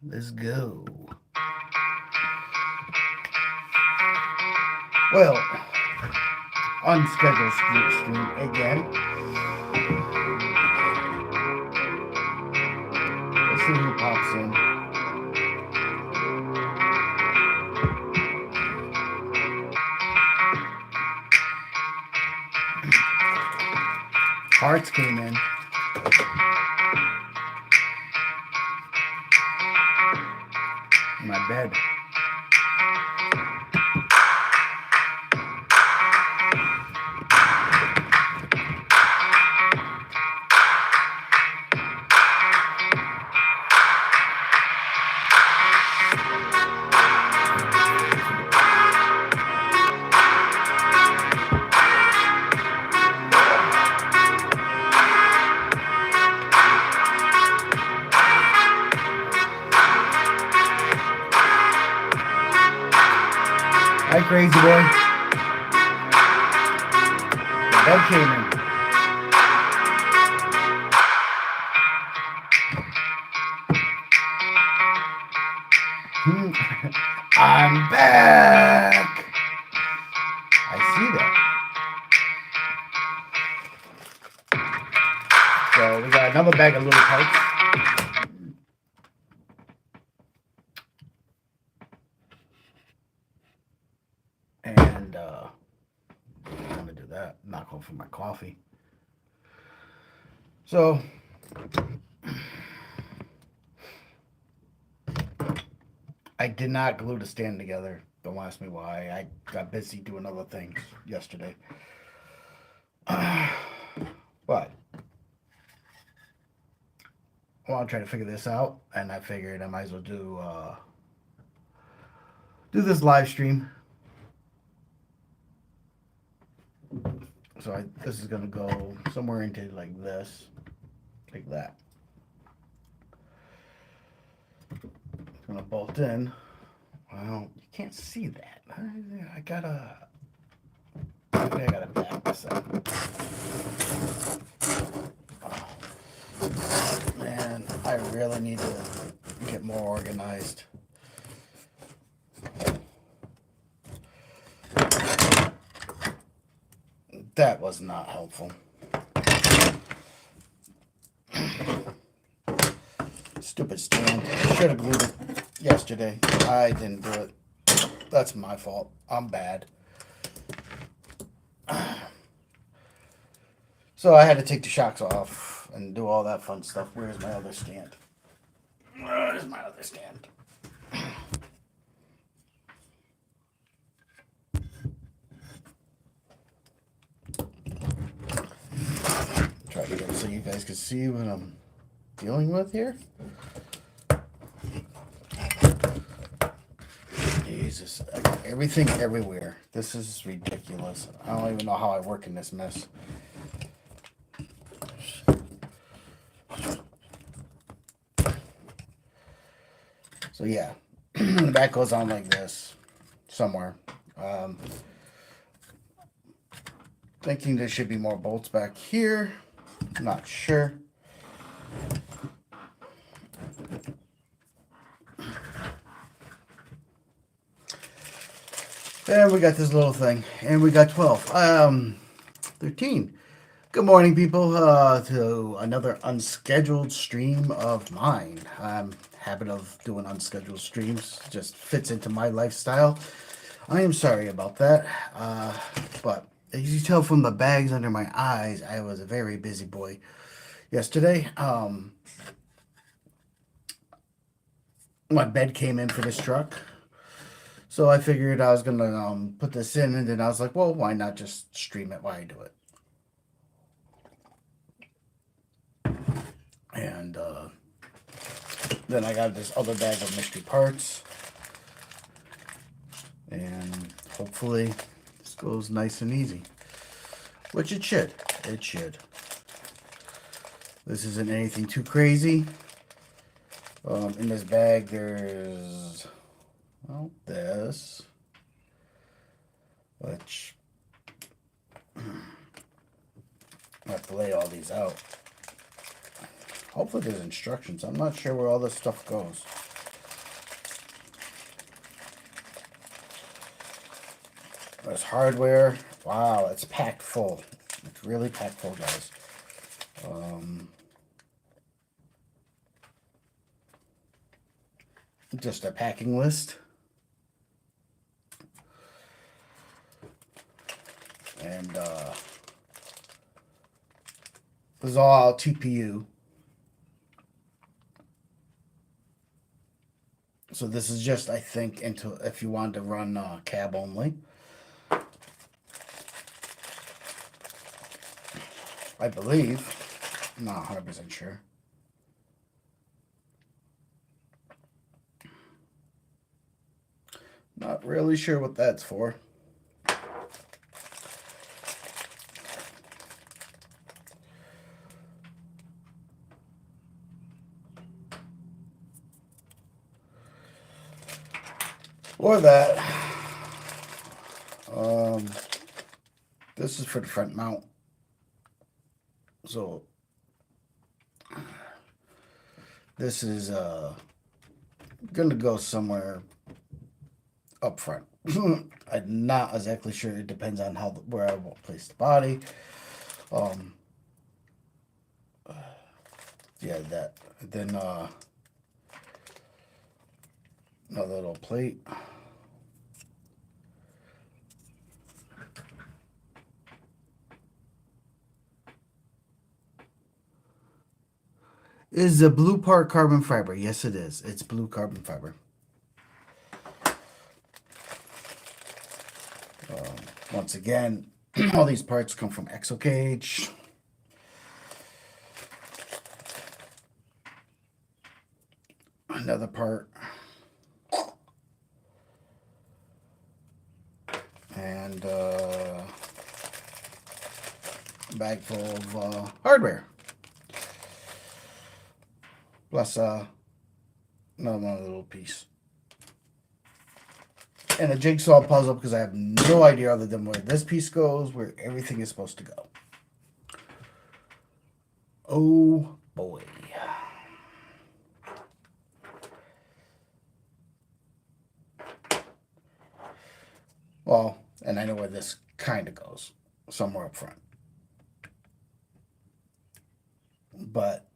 Let's go. Well, unscheduled stream again. Let's see who pops in. Hearts came in. My bed. Hi, crazy boy. The bed came in. I'm back. I see that. So we got another bag of little parts. And I'm gonna do that. Knock over my coffee. So I did not glue the stand together. Don't ask me why. I got busy doing other things yesterday. But I want to try to figure this out, and I figured I might as well do this live stream. So this is gonna go somewhere into like this, like that. It's gonna bolt in. Well, you can't see that. I gotta back this up. Oh, man, I really need to get more organized. That was not helpful. Stupid stand. Should have glued it yesterday. I didn't do it. That's my fault. I'm bad. So I had to take the shocks off and do all that fun stuff. Where's my other stand? Where's my other stand? Try to get it so you guys can see what I'm dealing with here. Jesus, everything everywhere. This is ridiculous. I don't even know how I work in this mess. So yeah, the back goes on like this somewhere. Thinking there should be more bolts back here. Not sure. And we got this little thing. And we got 12. 13. Good morning, people, to another unscheduled stream of mine. Habit of doing unscheduled streams. Just fits into my lifestyle. I am sorry about that. But as you tell from the bags under my eyes, I was a very busy boy yesterday. My bed came in for this truck. So I figured I was going to put this in, and then I was like, well, why not just stream it while I do it? And then I got this other bag of mystery parts. And hopefully this goes nice and easy. Which it should. It should. This isn't anything too crazy. In this bag there's, well, this. Which I have to lay all these out. Hopefully there's instructions. I'm not sure where all this stuff goes. There's hardware. Wow, it's packed full. It's really packed full, guys. Just a packing list. And this is all TPU. So this is just, I think, into if you wanted to run cab only. I believe. I'm not 100% sure. Not really sure what that's for. Or that. This is for the front mount. So this is gonna go somewhere up front. I'm not exactly sure. It depends on where I will place the body. Yeah, that. Then another little plate. Is the blue part carbon fiber? Yes, it is. It's blue carbon fiber. Once again, all these parts come from ExoCage. Another part. And a bag full of hardware. Plus another little piece. And a jigsaw puzzle because I have no idea other than where this piece goes, where everything is supposed to go. Oh boy. Well, and I know where this kind of goes, somewhere up front. But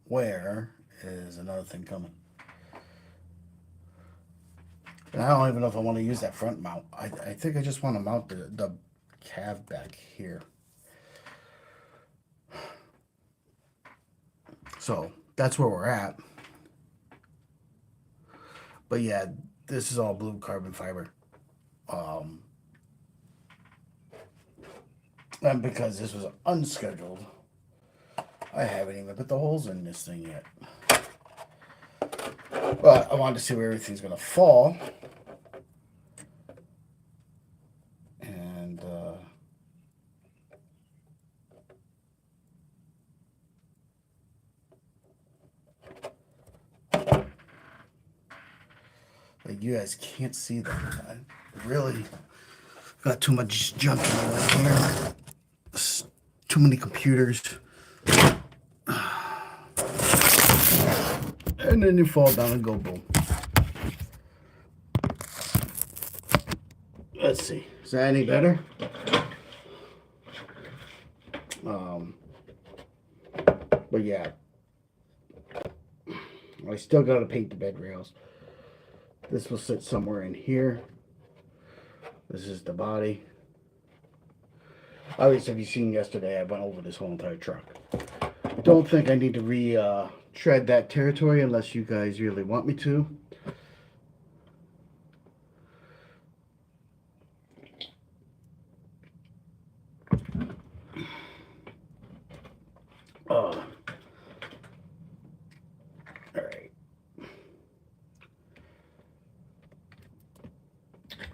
where is another thing coming? And I don't even know if I want to use that front mount. I think I just want to mount the cab back here. So that's where we're at. But yeah, this is all blue carbon fiber. And because this was unscheduled, I haven't even put the holes in this thing yet. But I wanted to see where everything's going to fall. And like you guys can't see that. I really got too much junk in my way here. Too many computers. And then you fall down and go boom. Let's see. Is that any better? But yeah. I still got to paint the bed rails. This will sit somewhere in here. This is the body. Obviously, if you've seen yesterday, I went over this whole entire truck. I don't think I need to tread that territory unless you guys really want me to. All right.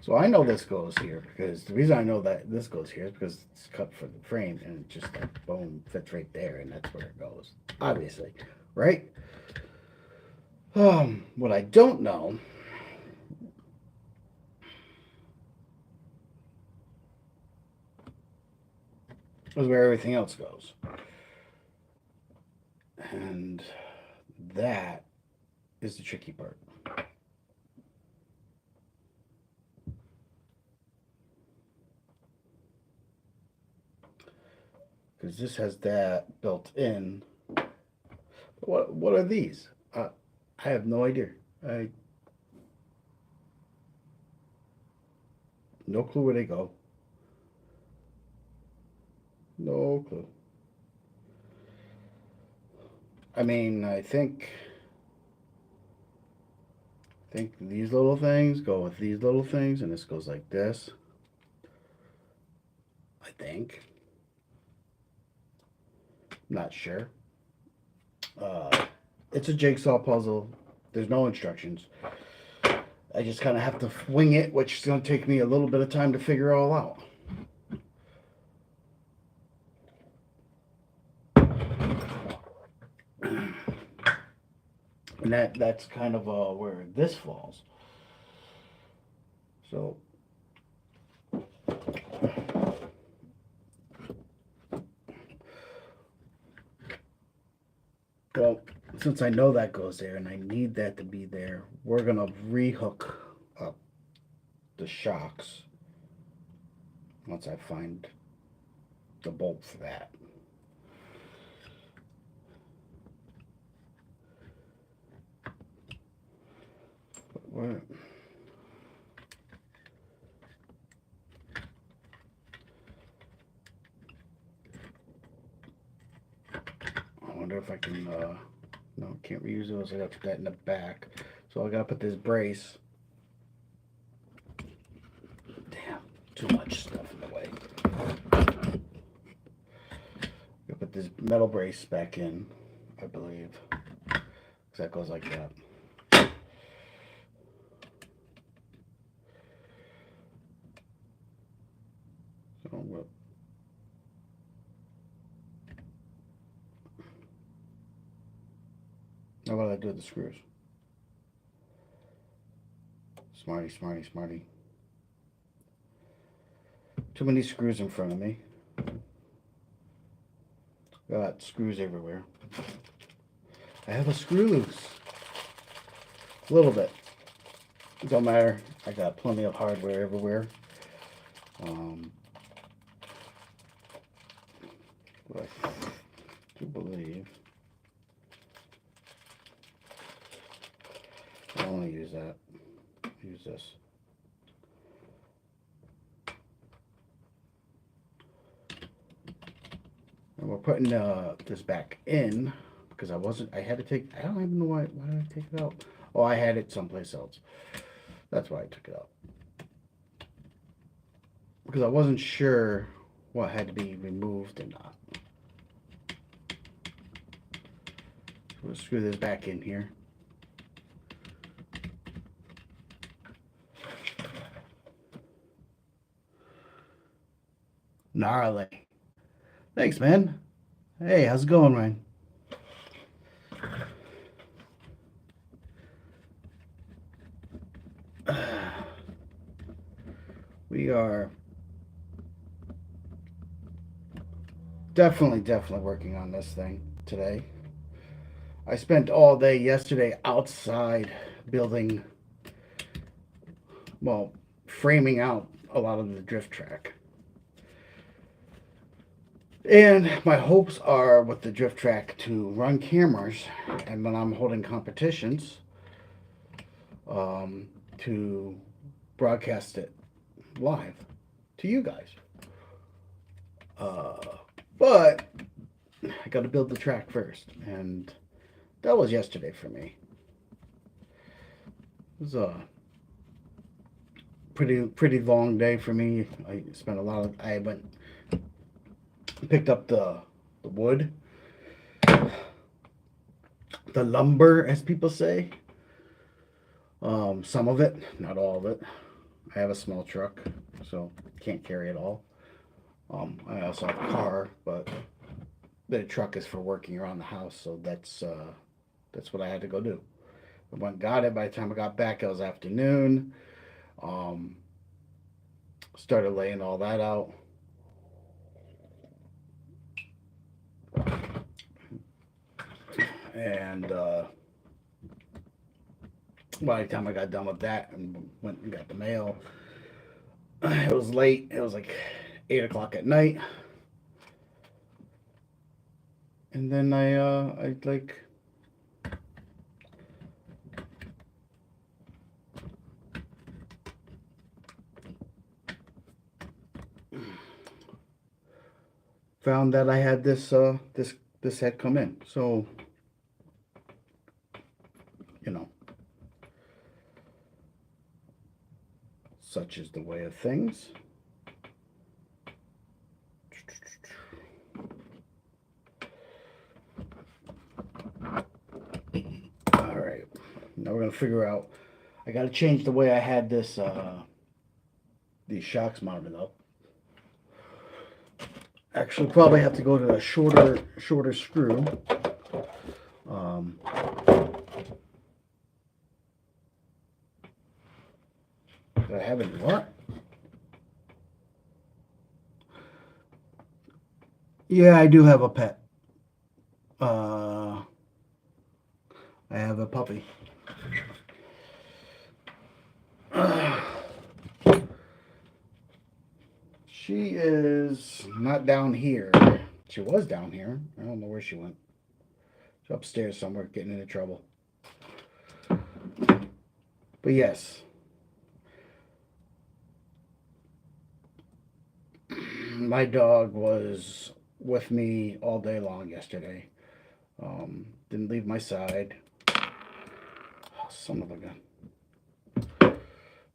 So I know this goes here because the reason I know that this goes here is because it's cut for the frame and it just like boom fits right there and that's where it goes. Obviously, right? What I don't know is where everything else goes. And that is the tricky part. because this has that built in. What are these? I have no idea. I no clue where they go. No clue. I mean, I think these little things go with these little things, and this goes like this. I think. Not sure. Uh, it's a jigsaw puzzle. There's no instructions. I just kind of have to wing it, which is going to take me a little bit of time to figure all out. And that's kind of where this falls. So well, since I know that goes there and I need that to be there, we're gonna rehook up the shocks once I find the bolt for that. What? I wonder if I can, no, can't reuse those. I gotta put that in the back. So I gotta put this brace. Damn, too much stuff in the way. Gotta put this metal brace back in, I believe. Because that goes like that. So what? Now what do I do with the screws? Smarty, smarty, smarty. Too many screws in front of me. Got screws everywhere. I have a screw loose. A little bit. Don't matter. I got plenty of hardware everywhere. I do believe I want to use that. Use this. And we're putting this back in because I had to take, I don't even know why did I take it out? Oh, I had it someplace else. That's why I took it out. Because I wasn't sure what had to be removed and not. So we'll screw this back in here. Gnarly. Thanks, man. Hey, how's it going, Ryan? We are definitely working on this thing today. I spent all day yesterday outside building, well, framing out a lot of the drift track. And my hopes are with the drift track to run cameras, and when I'm holding competitions, to broadcast it live to you guys. But I got to build the track first, and that was yesterday for me. It was a pretty long day for me. I spent a lot of. I went picked up the wood, the lumber, as people say. Some of it, not all of it. I have a small truck, so can't carry it all. I also have a car, but the truck is for working around the house, so that's what I had to go do. I went and got it. By the time I got back, it was afternoon. Started laying all that out. And by the time I got done with that and went and got the mail, it was late. It was like 8 o'clock at night. And then I like found that I had this had come in. So, you know, such is the way of things. All right. Now we're gonna figure out. I got to change the way I had this these shocks mounted up. Actually, probably have to go to a shorter screw. Um, do I have any what? Yeah, I do have a pet. I have a puppy. She is not down here. She was down here. I don't know where she went. She's upstairs somewhere getting into trouble. But yes. My dog was with me all day long yesterday. Didn't leave my side. Oh, son of a gun.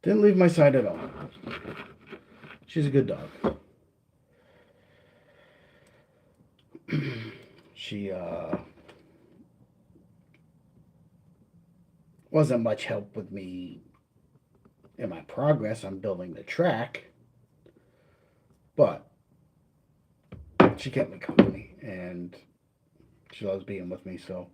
Didn't leave my side at all. She's a good dog. She wasn't much help with me in my progress on building the track, but she kept me company and she loves being with me, so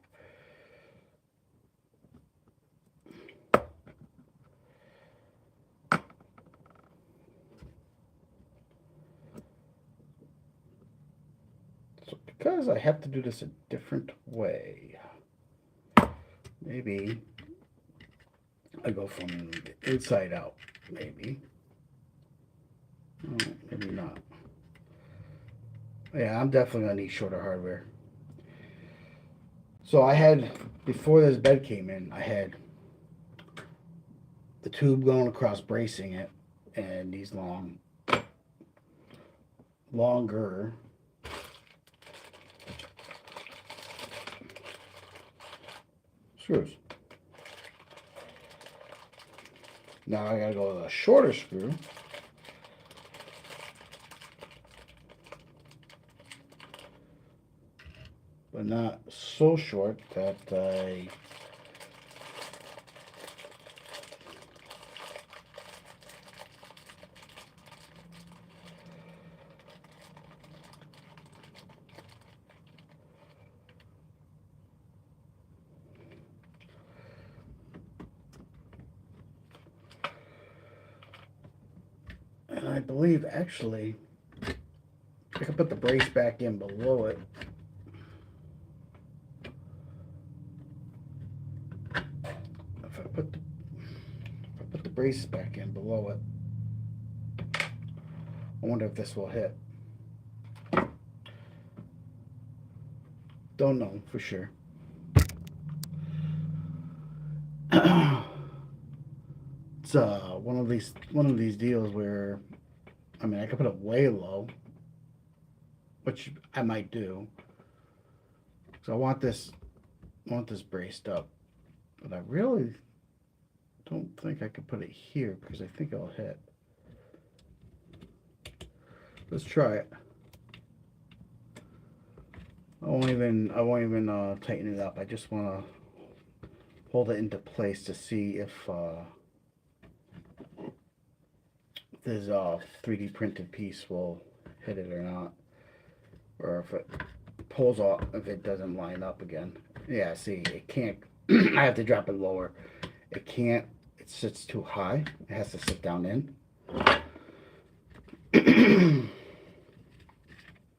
because I have to do this a different way, maybe I go from the inside out, maybe. Oh, maybe not. Yeah, I'm definitely gonna need shorter hardware. So I had, before this bed came in, I had the tube going across bracing it and these longer screws. Now I gotta go with a shorter screw. But not so short that and I believe actually I can put the brace back in below it. If I put the brace back in below it, I wonder if this will hit. Don't know for sure. It's one of these deals where, I mean, I could put it way low, which I might do. So I want this braced up, but I really don't think I could put it here because I think it'll hit. Let's try it. I won't even tighten it up. I just want to hold it into place to see if this 3D printed piece will hit it or not, or if it pulls off, if it doesn't line up again. Yeah, see, it can't. I have to drop it lower. It can't. It sits too high. It has to sit down in.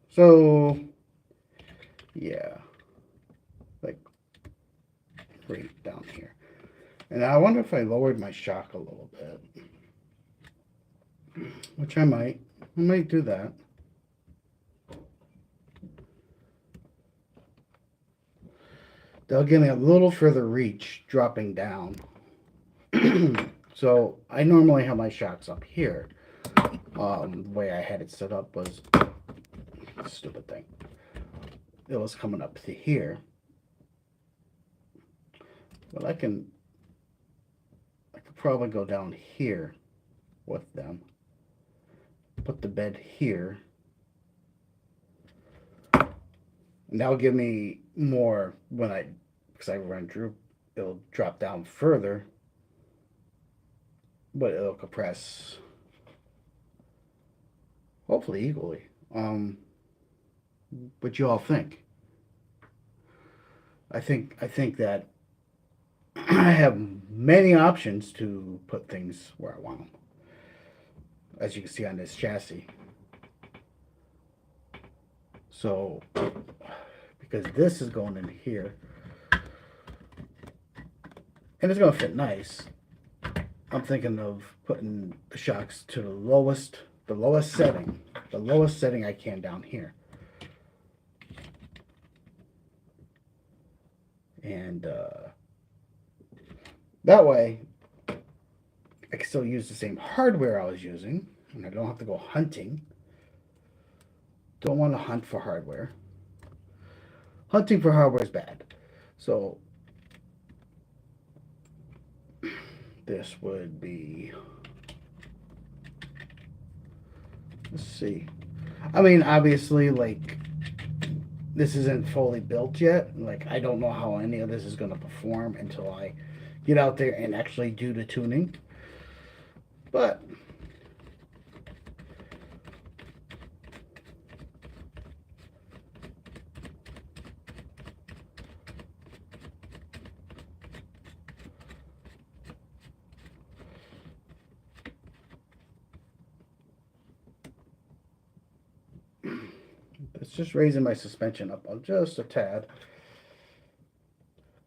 So, yeah, like right down here. And I wonder if I lowered my shock a little bit, which I might. I might do that. they'll give me a little further reach dropping down. So I normally have my shocks up here. The way I had it set up was, stupid thing. It was coming up to here. But I could probably go down here with them. Put the bed here. And that'll give me more because I run through, it'll drop down further, but it'll compress hopefully equally. What you all think? I think that I have many options to put things where I want them, as you can see on this chassis. So, because this is going in here, and it's going to fit nice, I'm thinking of putting the shocks to the lowest setting I can down here. And that way, I can still use the same hardware I was using, and I don't have to go hunting. Don't want to hunt for hardware. Hunting for hardware is bad. So this would be, let's see. I mean, obviously, like, this isn't fully built yet. Like, I don't know how any of this is going to perform until I get out there and actually do the tuning. But it's just raising my suspension up just a tad.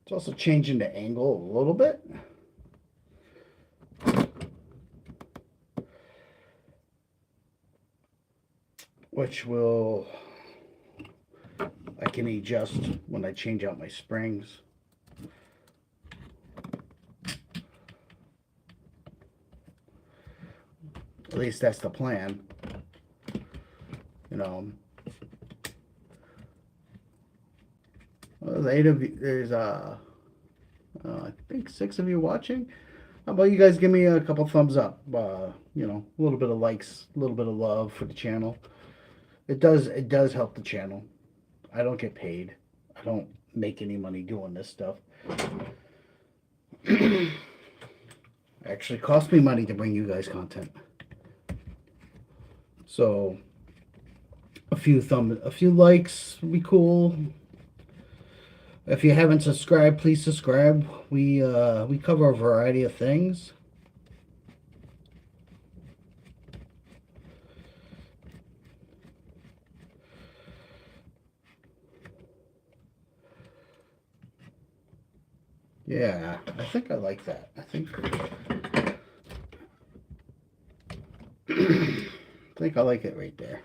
It's also changing the angle a little bit. Which I can adjust when I change out my springs. At least that's the plan. You know, there's 8 of you. There's I think 6 of you watching. How about you guys give me a couple thumbs up? You know, a little bit of likes, a little bit of love for the channel. It does help the channel. I don't get paid. I don't make any money doing this stuff. It actually costs me money to bring you guys content. So a few likes would be cool. If you haven't subscribed, please subscribe. We cover a variety of things. Yeah, I think I like that. I think I like it right there.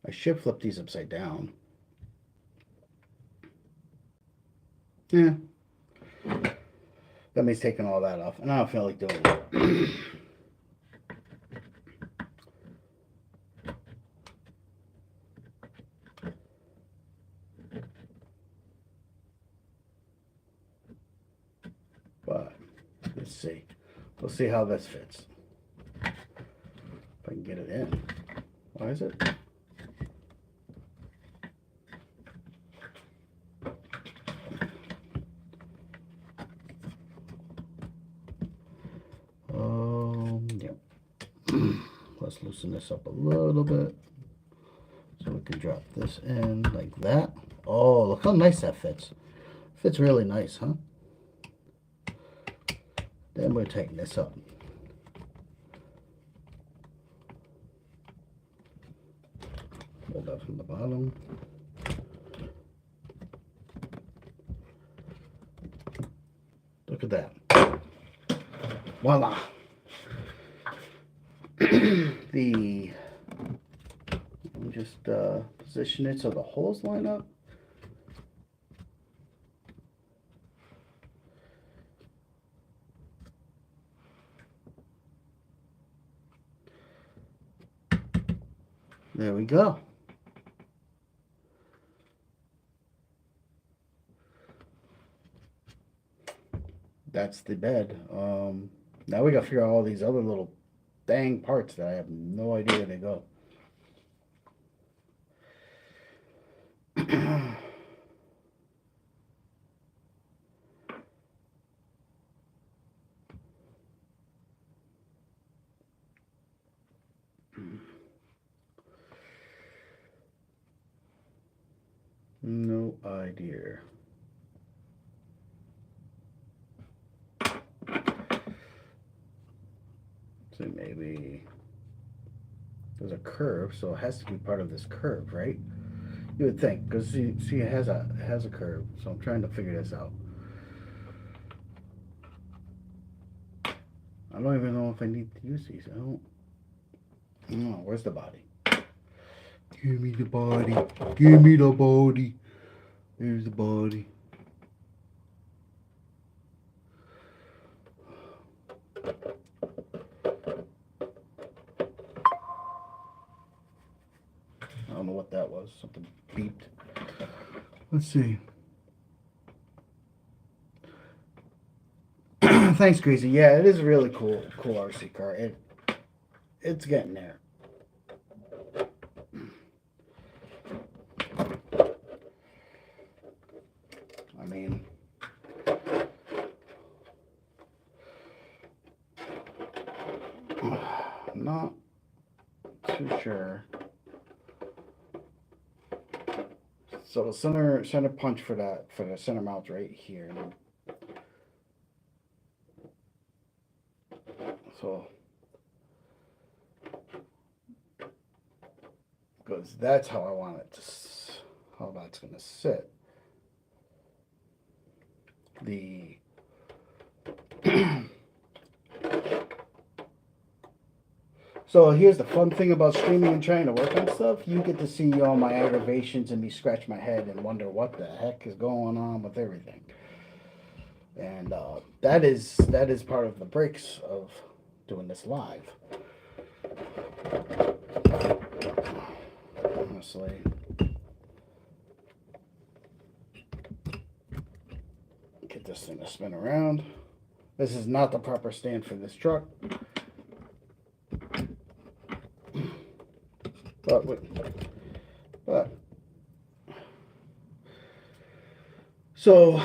I should flip these upside down. Yeah. That means taking all that off. And I don't feel like doing it. But let's see. We'll see how this fits. If I can get it in. Why is it? Yep. Let's loosen this up a little bit so we can drop this in like that. Oh, look how nice that fits. Fits really nice, huh? Then we'll tighten this up. Hold that from the bottom. Look at that. Voila. Let me just put position it so the holes line up. There we go. That's the bed. Now we gotta figure out all these other little dang parts that I have no idea where they go. No idea. So maybe there's a curve, so it has to be part of this curve, right? You would think, because see, it has a curve. So I'm trying to figure this out. I don't even know if I need to use these. I don't. No, where's the body? Give me the body. Give me the body. There's the body. I don't know what that was. Something beeped. Let's see. Thanks, Greasy. Yeah, it is a really cool RC car. It's getting there. I mean, I'm not too sure. So the center punch for the center mount right here. So because that's how I want it to, how that's gonna sit. The So here's the fun thing about streaming and trying to work on stuff. You get to see all my aggravations and me scratch my head and wonder what the heck is going on with everything. And that is part of the breaks of doing this live. Honestly. Get this thing to spin around. This is not the proper stand for this truck. But so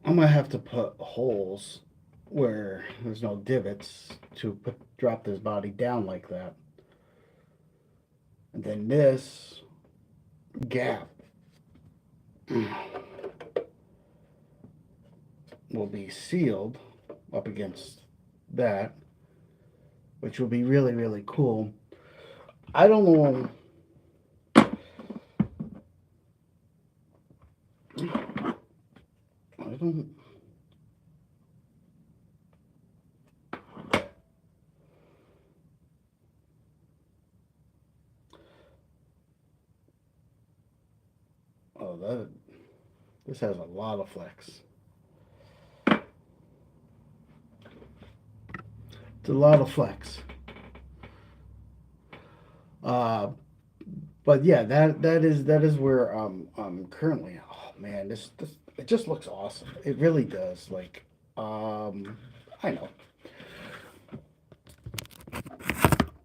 I'm gonna have to put holes where there's no divots to drop this body down like that, and then this gap will be sealed up against that, which will be really, really cool. I don't know. I don't. Oh, this has a lot of flex. It's a lot of flex. But yeah, that is where I'm currently. Oh man, this it just looks awesome. It really does. Like, I know.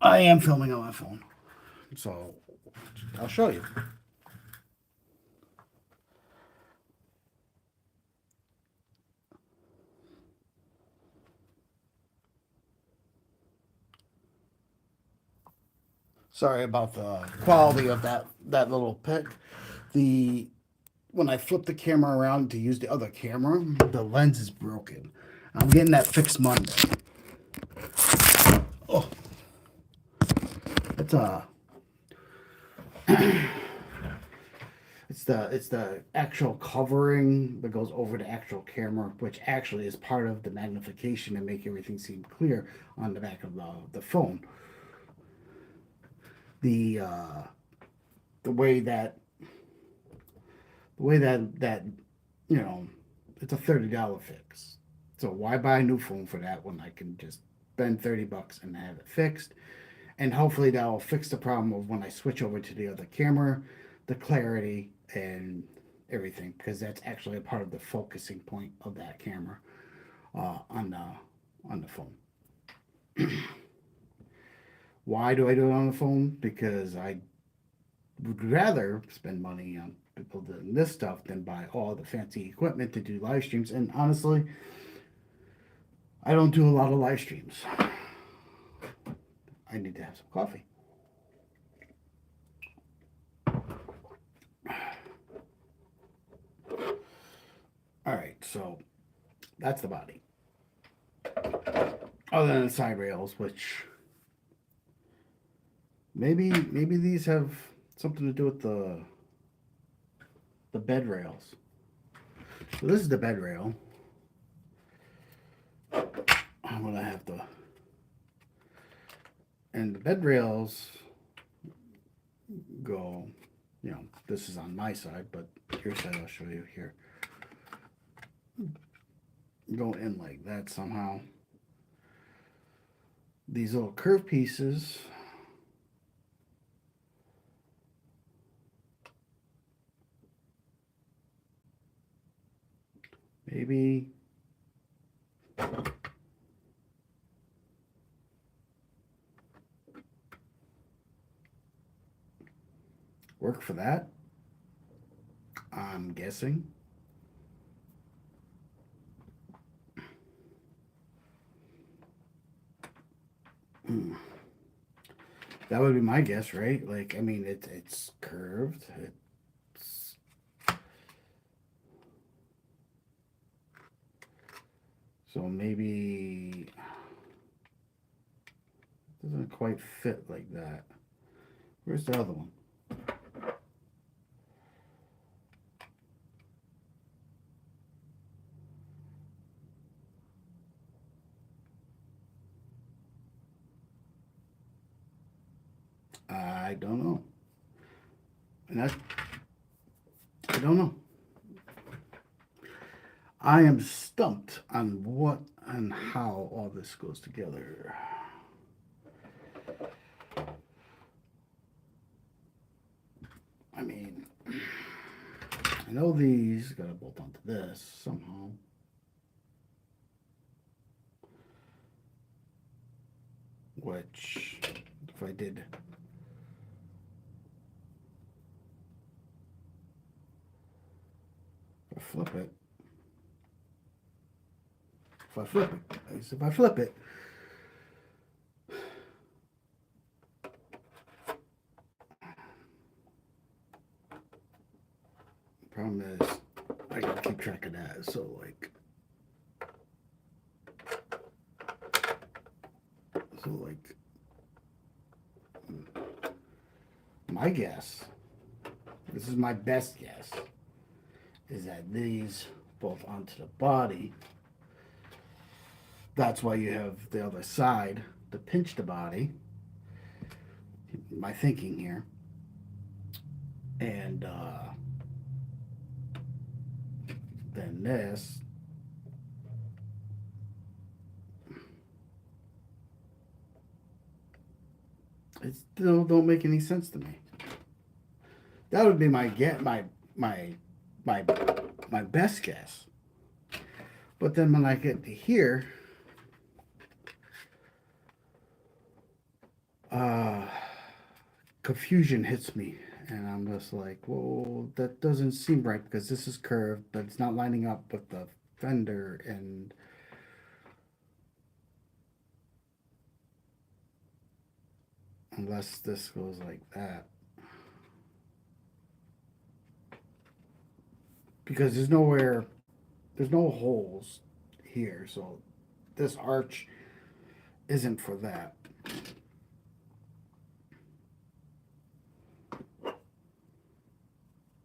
I am filming on my phone, so I'll show you. Sorry about the quality of that little pic. When I flip the camera around to use the other camera, the lens is broken. I'm getting that fixed Monday. Oh, it's it's the actual covering that goes over the actual camera, which actually is part of the magnification and make everything seem clear on the back of the phone. The the way that that you know, it's a $30 fix. So why buy a new phone for that when I can just spend $30 and have it fixed? And hopefully that'll fix the problem of when I switch over to the other camera, the clarity and everything, because that's actually a part of the focusing point of that camera on the phone. Why do I do it on the phone? Because I would rather spend money on people doing this stuff than buy all the fancy equipment to do live streams. And honestly, I don't do a lot of live streams. I need to have some coffee. All right, so that's the body. Other than the side rails, which maybe these have something to do with the bed rails. So this is the bed rail. I'm gonna have to, and the bed rails go, you know, this is on my side, but your side I'll show you here. Go in like that somehow. These little curved pieces maybe work for that. I'm guessing. That would be my guess, right? Like, I mean, it's curved. It's so maybe it doesn't quite fit like that. Where's the other one? I don't know. And I don't know. I am stumped on what and how all this goes together. I mean, I know these got to bolt onto this somehow. Which, if I did, if I flip it, if I flip it, problem is I gotta keep track of that. So like my guess, this is my best guess, is that these bolt onto the body. That's why you have the other side to pinch the body. My thinking here. And then this. It still don't make any sense to me. That would be my my best guess. But then when I get to here, confusion hits me, and I'm just like, well, that doesn't seem right because this is curved, but it's not lining up with the fender, and unless this goes like that. Because there's no holes here, so this arch isn't for that.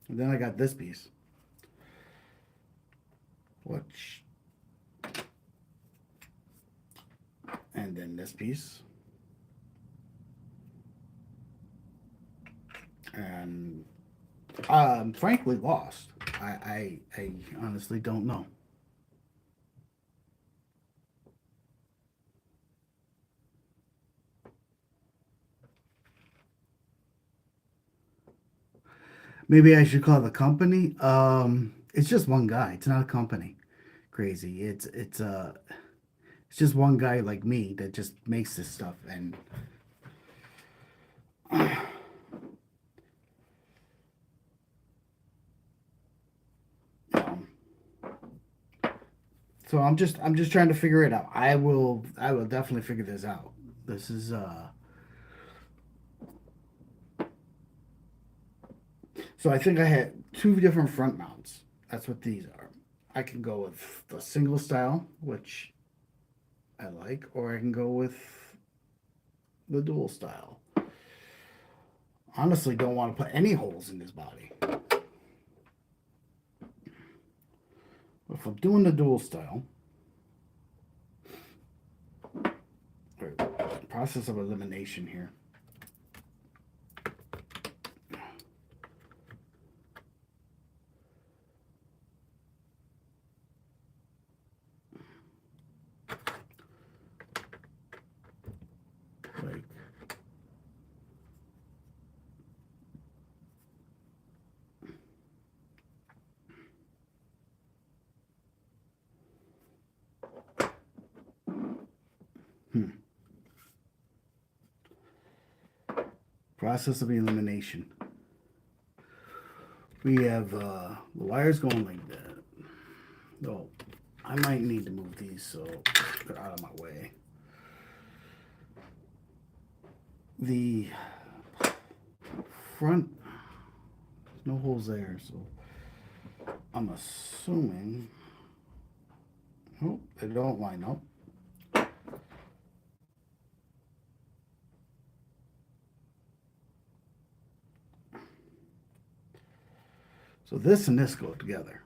And then I got this piece, which, and then this piece. And I'm frankly lost. I honestly don't know. Maybe I should call the company. It's just one guy. It's not a company. Crazy. It's just one guy like me that just makes this stuff. And um, so I'm just trying to figure it out. I will definitely figure this out. This is So I think I had two different front mounts. That's what these are. I can go with the single style, which I like, or I can go with the dual style. Honestly, don't want to put any holes in this body. If I'm doing the dual style, or process of elimination here. Like, hmm. Process of elimination. We have the wires going like that. Oh, I might need to move these so they're out of my way. The front, there's no holes there, so I'm assuming. Oh, they don't line up. So this and this go together.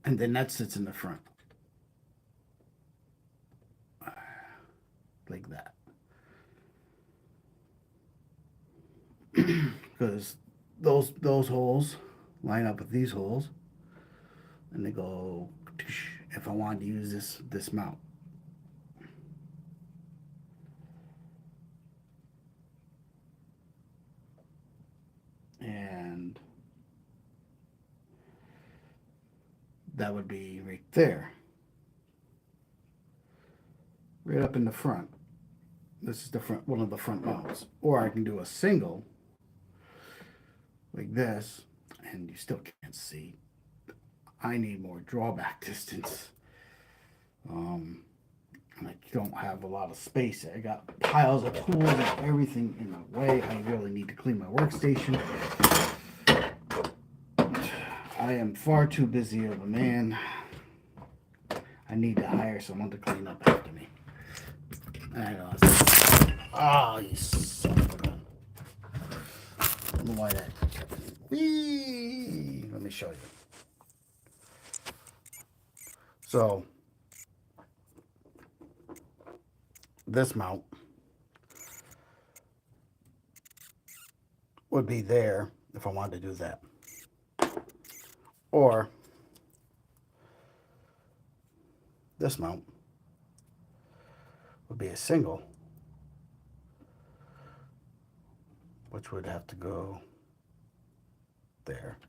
And then that sits in the front. Like that. Because those holes line up with these holes. And they go if I wanted to use this mount. And that would be right there. Right up in the front. This is the front, one of the front mounts. Or I can do a single like this, and you still can't see. I need more drawback distance. And I don't have a lot of space. I got piles of tools and everything in the way. I really need to clean my workstation. I am far too busy of a man. I need to hire someone to clean up after me. I know. Oh, you son of a gun. I don't know why that. Whee! Let me show you. So, this mount would be there if I wanted to do that. Or this mount would be a single, which would have to go there.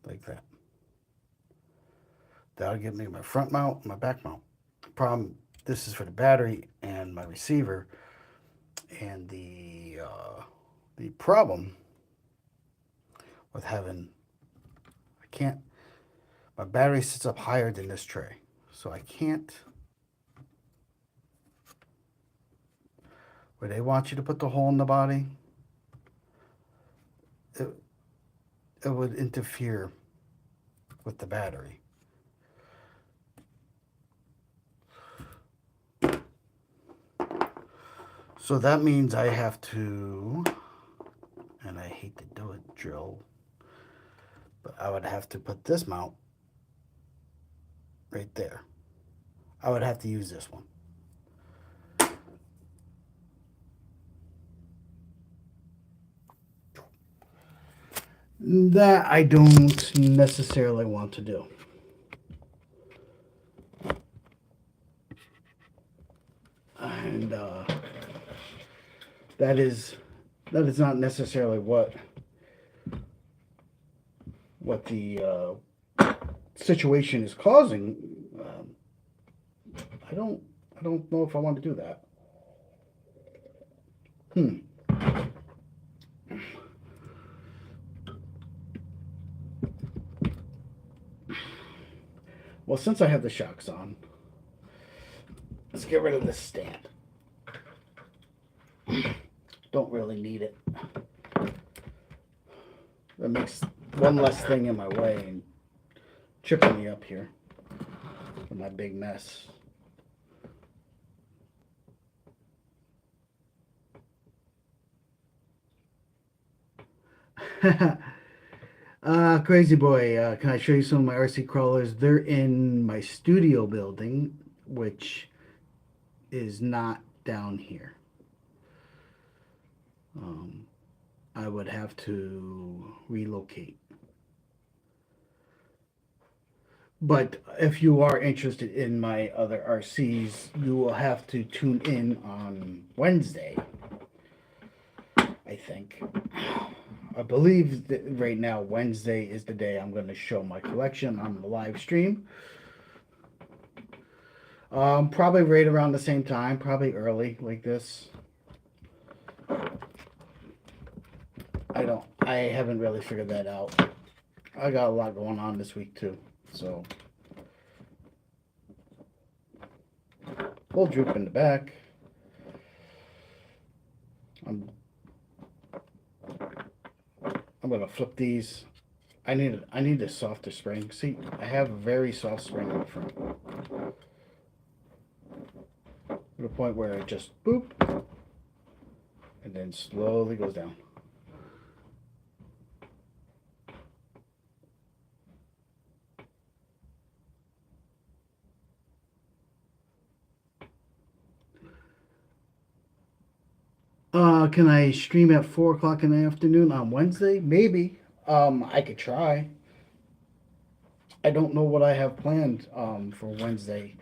Like that. That'll give me my front mount and my back mount. Problem, this is for the battery and my receiver. And the problem with having, I can't, my battery sits up higher than this tray. So I can't, where they want you to put the hole in the body, it, it would interfere with the battery. So that means I have to, and I hate to do it, drill, but I would have to put this mount right there. I would have to use this one. That I don't necessarily want to do. And that is not necessarily what the situation is causing. Um, I don't know if I want to do that. Hmm. Well, since I have the shocks on, let's get rid of this stand. Don't really need it. That makes one less thing in my way and tripping me up here for my big mess. Crazy boy, can I show you some of my RC crawlers? They're in my studio building, which is not down here. Um, I would have to relocate. But if you are interested in my other RCs, you will have to tune in on Wednesday, I think. I believe that right now, Wednesday is the day I'm going to show my collection on the live stream. Probably right around the same time, probably early like this. I haven't really figured that out. I got a lot going on this week too, so full droop in the back. I'm gonna flip these. I need a softer spring. See, I have a very soft spring in the front. To the point where it just boop and then slowly goes down. Can I stream at 4 o'clock in the afternoon on Wednesday? Maybe. I could try. I don't know what I have planned for Wednesday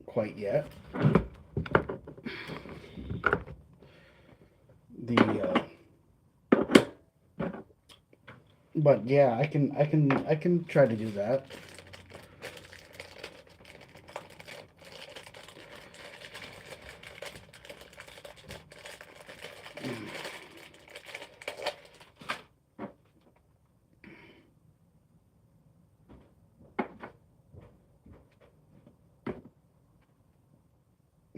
quite yet. The but yeah, I can try to do that.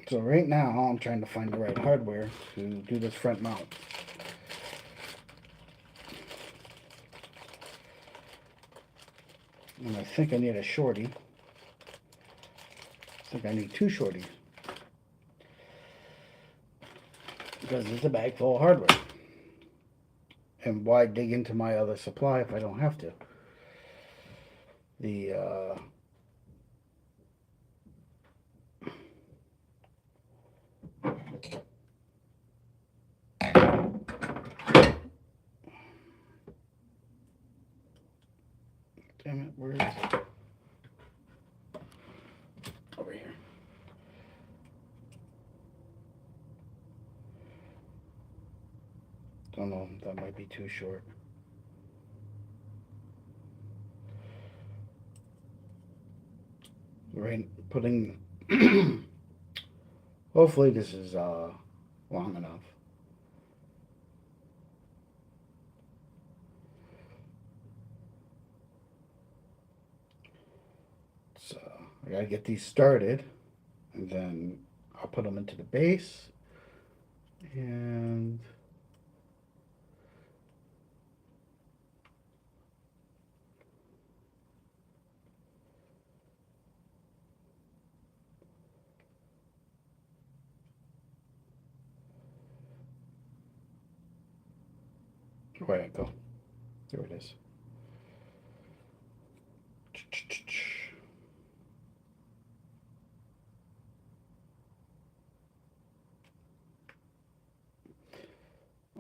So right now I'm trying to find the right hardware to do this front mount. And I think I need a shorty. I think I need two shorties. Because it's a bag full of hardware. And why dig into my other supply if I don't have to? The damn it, where is it? Over here. Don't know, that might be too short. Right, putting. Hopefully this is long enough. So I gotta get these started, and then I'll put them into the base, and where'd it go? There it is.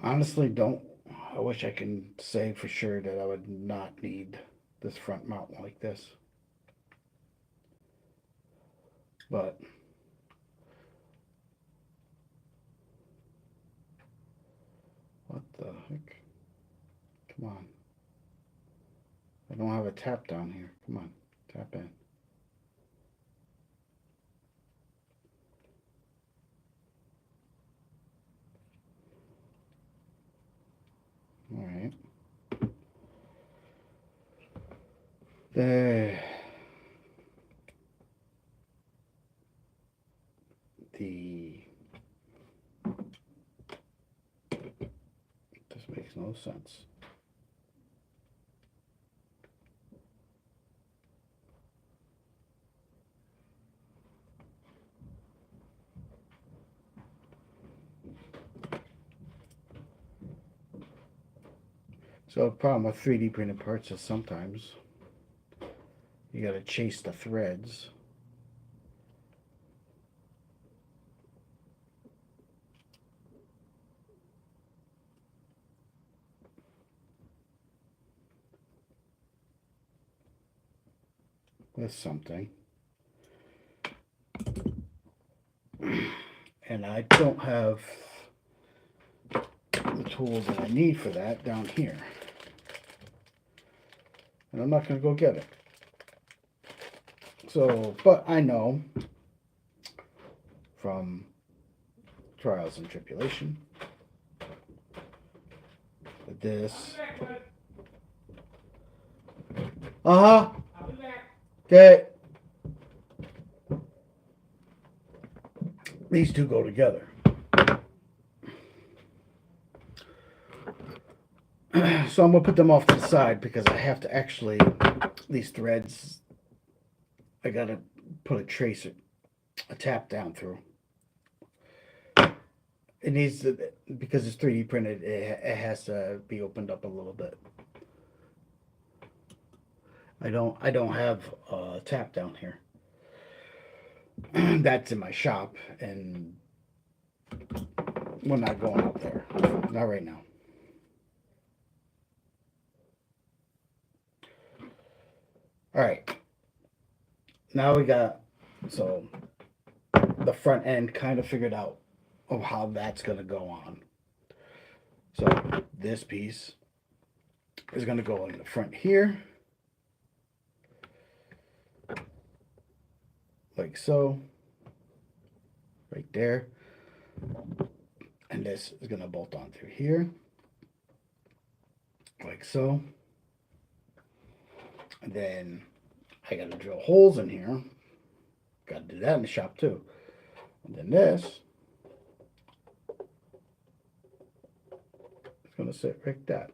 Honestly, don't I wish I can say for sure that I would not need this front mount like this. But what the heck? Come on. I don't have a tap down here. Come on, tap in. All right. The this makes no sense. So the problem with 3D printed parts is sometimes you gotta chase the threads. With something. And I don't have the tools that I need for that down here. And I'm not going to go get it. So, but I know from trials and tribulation that this. Okay. These two go together. So I'm going to put them off to the side because I have to actually, these threads, I got to put a tracer, a tap down through. It needs to, because it's 3D printed, it has to be opened up a little bit. I don't have a tap down here. That's in my shop, and we're not going out there. Not right now. All right. Now we got, so the front end kind of figured out of how that's going to go on. So this piece is going to go in the front here. Like so. Right there. And this is going to bolt on through here. Like so. And then I got to drill holes in here. Got to do that in the shop too. And then this is going to sit like that.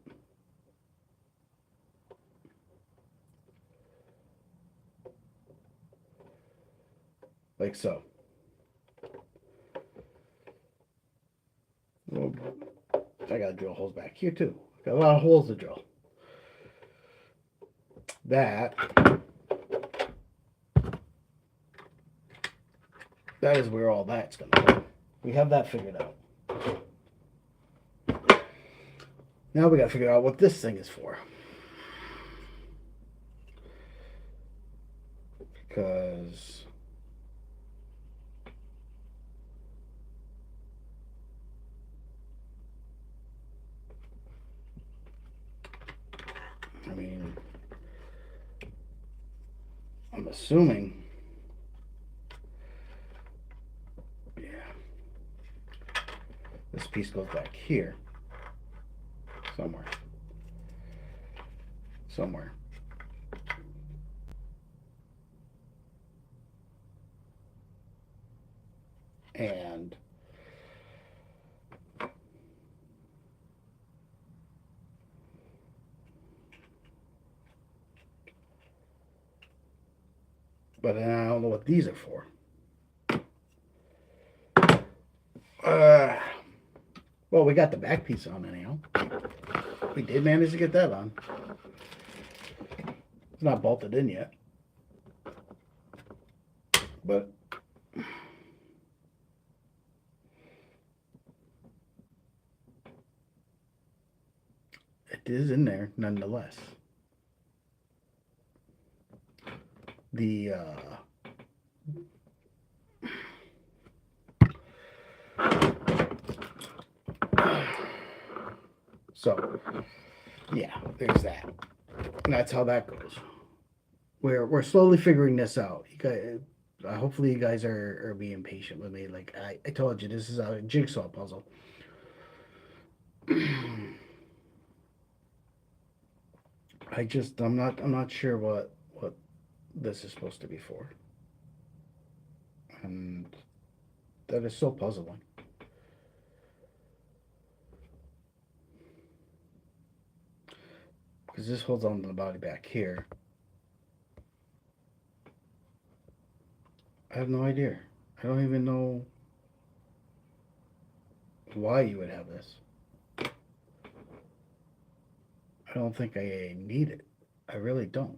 Like so. Well, I got to drill holes back here too. Got a lot of holes to drill. That is where all that's going to go. We have that figured out. Now we got to figure out what this thing is for. Because I mean, I'm assuming, yeah, this piece goes back here somewhere. And but then I don't know what these are for. Well, we got the back piece on anyhow. We did manage to get that on. It's not bolted in yet. But is in there nonetheless. The so yeah, there's that. And that's how that goes. We're slowly figuring this out. You guys, hopefully you guys are being patient with me. Like I told you, this is a jigsaw puzzle. I'm not sure what this is supposed to be for, and that is so puzzling. Because this holds on to the body back here. I have no idea. I don't even know why you would have this. I don't think I need it. I really don't.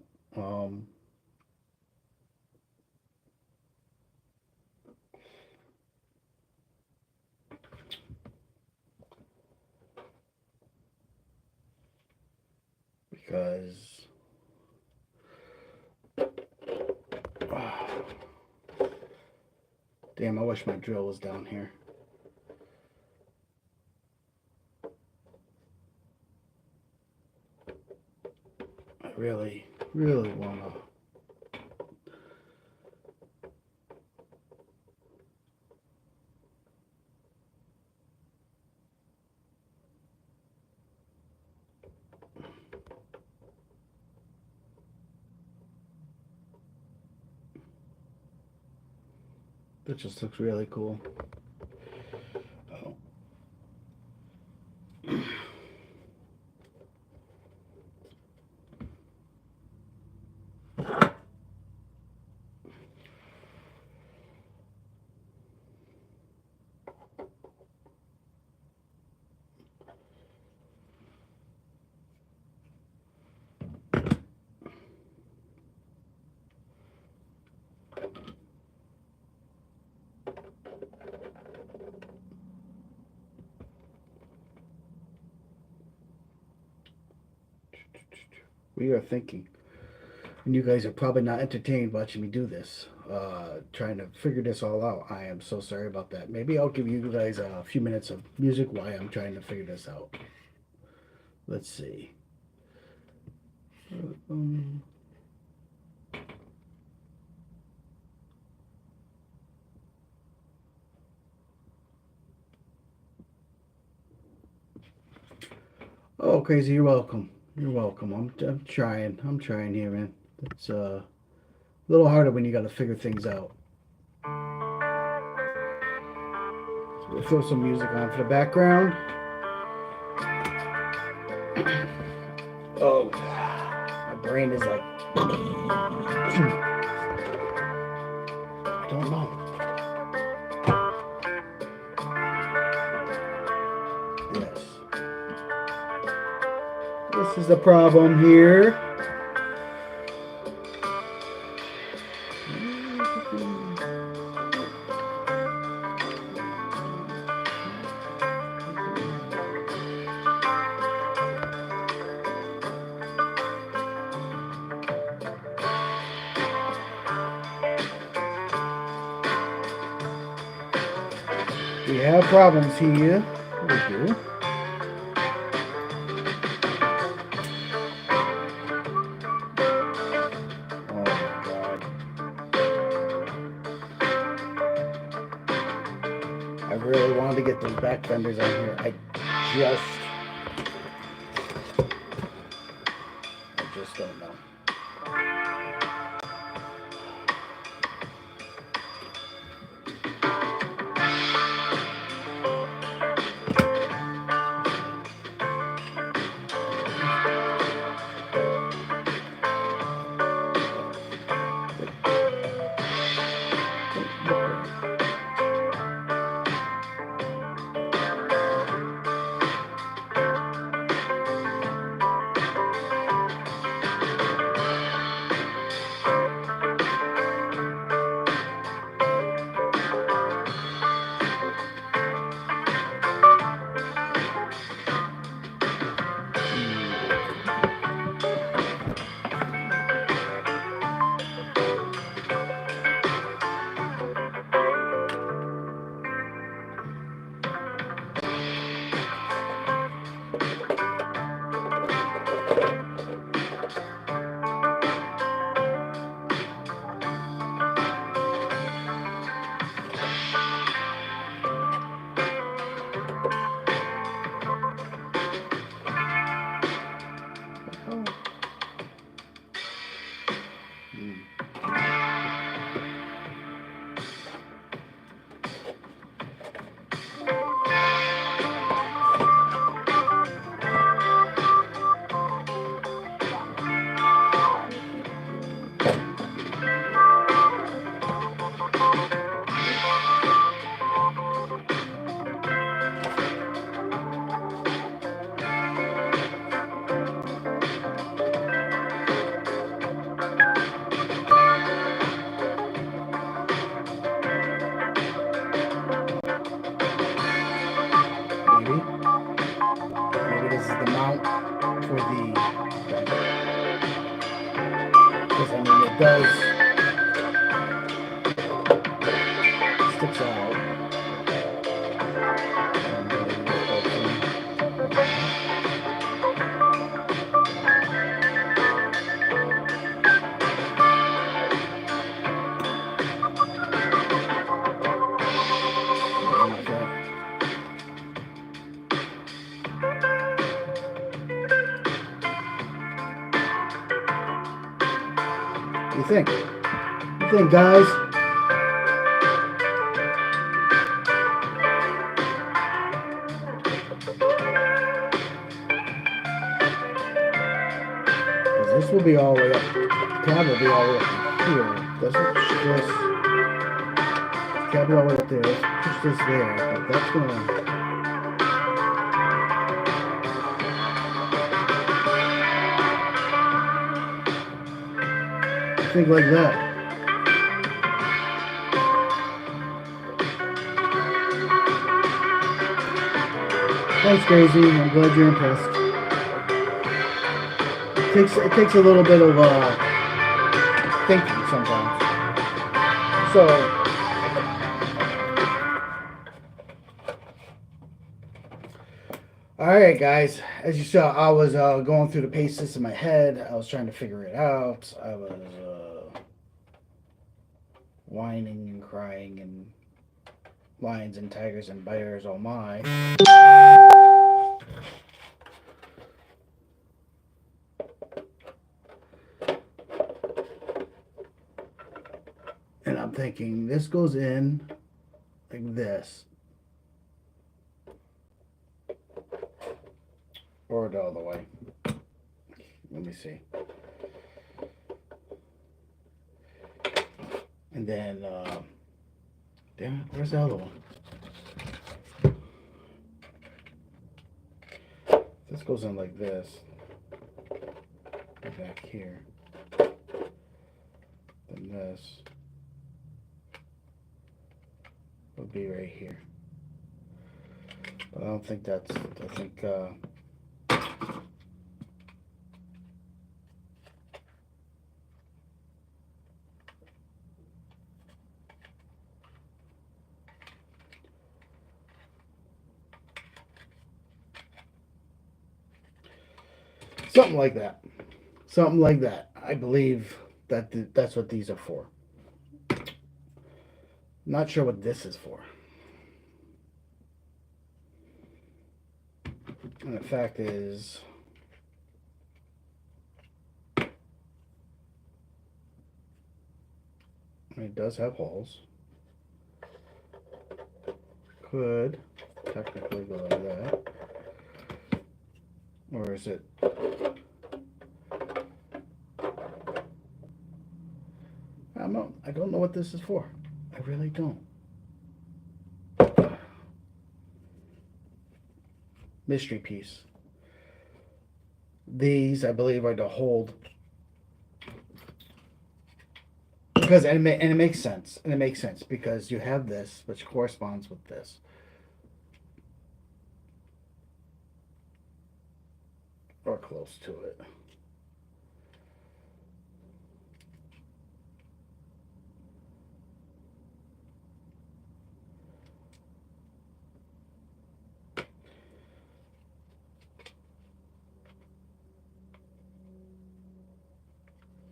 Because damn, I wish my drill was down here. I really, really want to. That just looks really cool. Oh. We are thinking. And you guys are probably not entertained watching me do this, trying to figure this all out. I am so sorry about that. Maybe I'll give you guys a few minutes of music while I'm trying to figure this out. Let's see. Oh, crazy! You're welcome. You're welcome. I'm trying. I'm trying here, man. It's a little harder when you got to figure things out. So we'll throw some music on for the background. Oh, my brain is like, I don't know. Yes. This is the problem here. We have problems here. We do. Oh my God. I really wanted to get those back fenders on here. I just don't know. mount for the, because I mean it does sticks out. And then it just bolts in like that. Like that. What do you think? What do you think, guys? This will be all the way up. The cab will be all the way up here. Doesn't push this. The cab will be all the way up there. Let's push this there. But that's gonna. Think like that. Thanks, Crazy. I'm glad you're impressed. It takes a little bit of thinking sometimes. So, all right, guys. As you saw, I was going through the paces in my head. I was trying to figure it out. I was whining and crying and lions and tigers and bears. Oh my! And I'm thinking this goes in like this. Or the other way. Let me see. And then, damn it, where's the other one? This goes in like this. Back here. Then this would be right here. But I don't think that's, I think, something like that. Something like that. I believe that that's what these are for. Not sure what this is for. And the fact is, it does have holes. Could technically go like that. Or is it? I don't know what this is for. I really don't. Mystery piece. These, I believe, are to hold. Because and it makes sense. And it makes sense because you have this, which corresponds with this. Or close to it.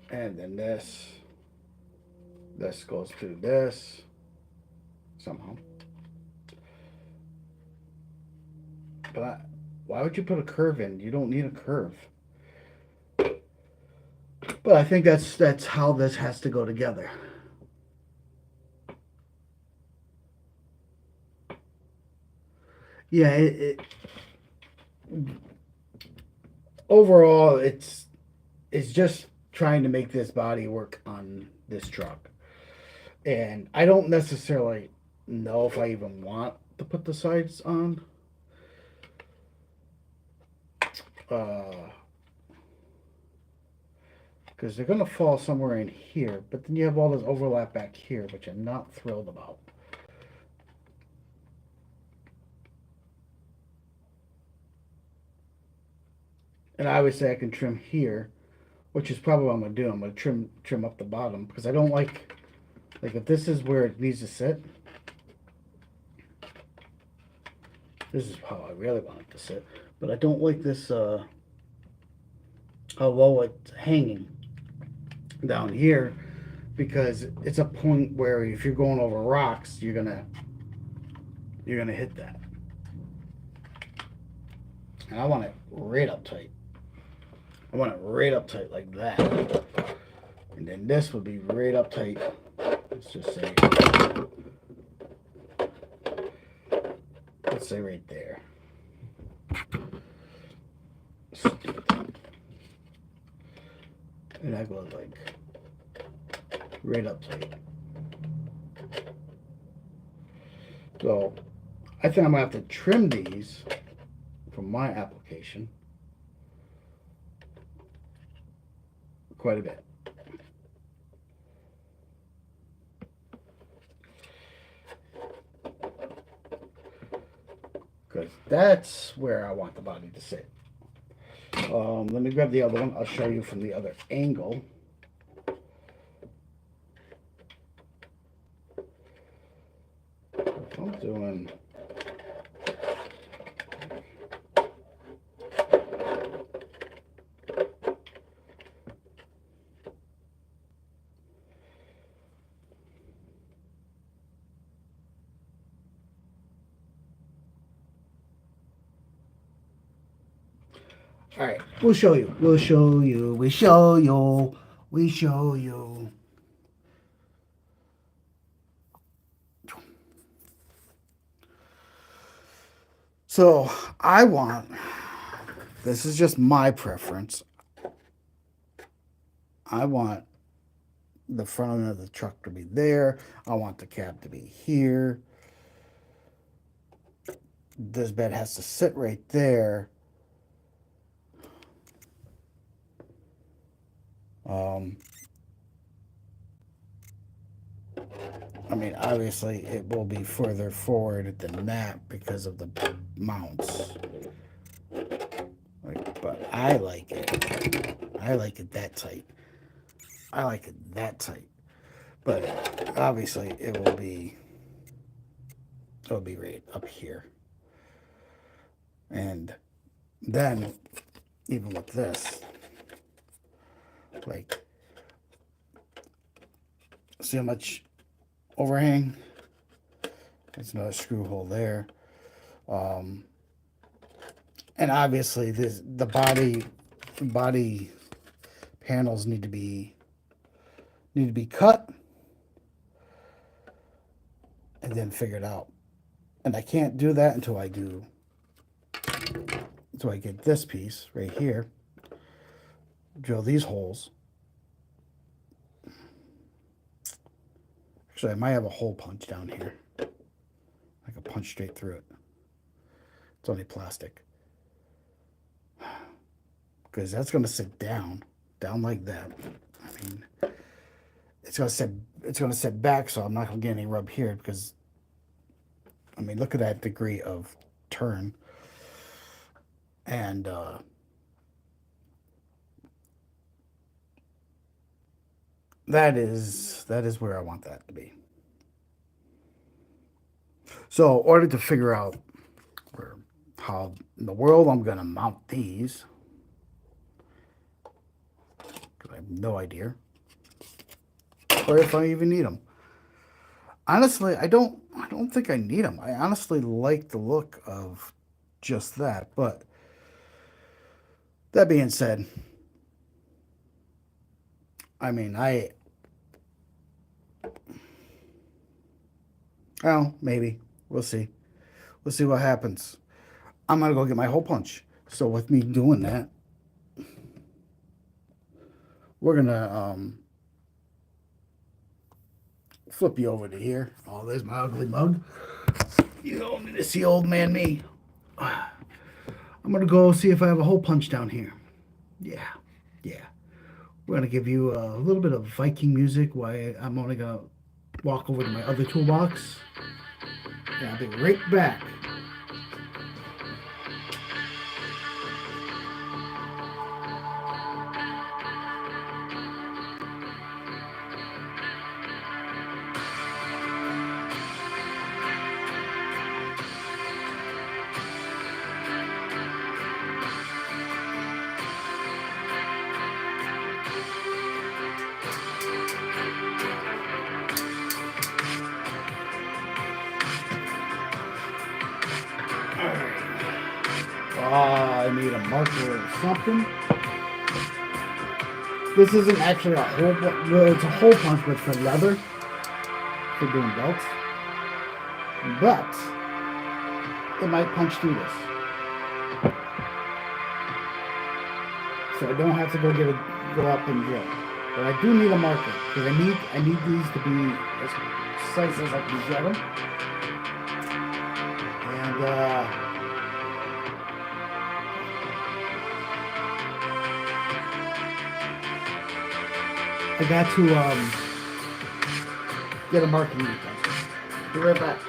And then this goes to this somehow. But why would you put a curve in? You don't need a curve. But I think that's how this has to go together. Yeah, overall it's just trying to make this body work on this truck. And I don't necessarily know if I even want to put the sides on. Because they're going to fall somewhere in here. But then you have all this overlap back here, which I'm not thrilled about. And I would say I can trim here, which is probably what I'm gonna do. I'm gonna trim up the bottom because I don't like if this is where it needs to sit. This is how I really want it to sit, but I don't like this how low it's hanging down here because it's a point where if you're going over rocks, you're gonna hit that. And I want it right up tight. I want it right up tight like that. And then this would be right up tight. Let's just say, let's say right there. And that goes like right up tight. So I think I'm gonna have to trim these from my application quite a bit. Because that's where I want the body to sit. Let me grab the other one. I'll show you from the other angle. If I'm doing all right, we'll show you. We'll show you. We show you. We show you. So I want, this is just my preference. I want the front of the truck to be there. I want the cab to be here. This bed has to sit right there. I mean, obviously, it will be further forward than that because of the mounts. But I like it. I like it that tight. I like it that tight. But obviously, it'll be right up here. And then, even with this, like, see how much overhang? There's another screw hole there. And obviously, the body panels need to be cut and then figured out. And I can't do that until I get this piece right here. Drill these holes. Actually, I might have a hole punch down here. I can punch straight through it. It's only plastic. Because that's going to sit down like that. I mean, it's going to sit back, so I'm not going to get any rub here because, I mean, look at that degree of turn. And that is where I want that to be. So, in order to figure out how in the world I'm going to mount these, because I have no idea, or if I even need them. Honestly, I don't think I need them. I honestly like the look of just that. But that being said, I mean, well, maybe. We'll see. We'll see what happens. I'm going to go get my hole punch. So with me doing that, we're going to flip you over to here. Oh, there's my ugly mug. You don't need to see old man me. I'm going to go see if I have a hole punch down here. Yeah. We're going to give you a little bit of Viking music while I'm only going to walk over to my other toolbox. And I'll be right back. I need a marker or something. This isn't actually a hole, well, it's a hole punch, but for leather, for doing belts. But it might punch through this, so I don't have to go up and drill. But I do need a marker because I need these to be as precise as I can get them. And I got to get a marking utensil. Be right back.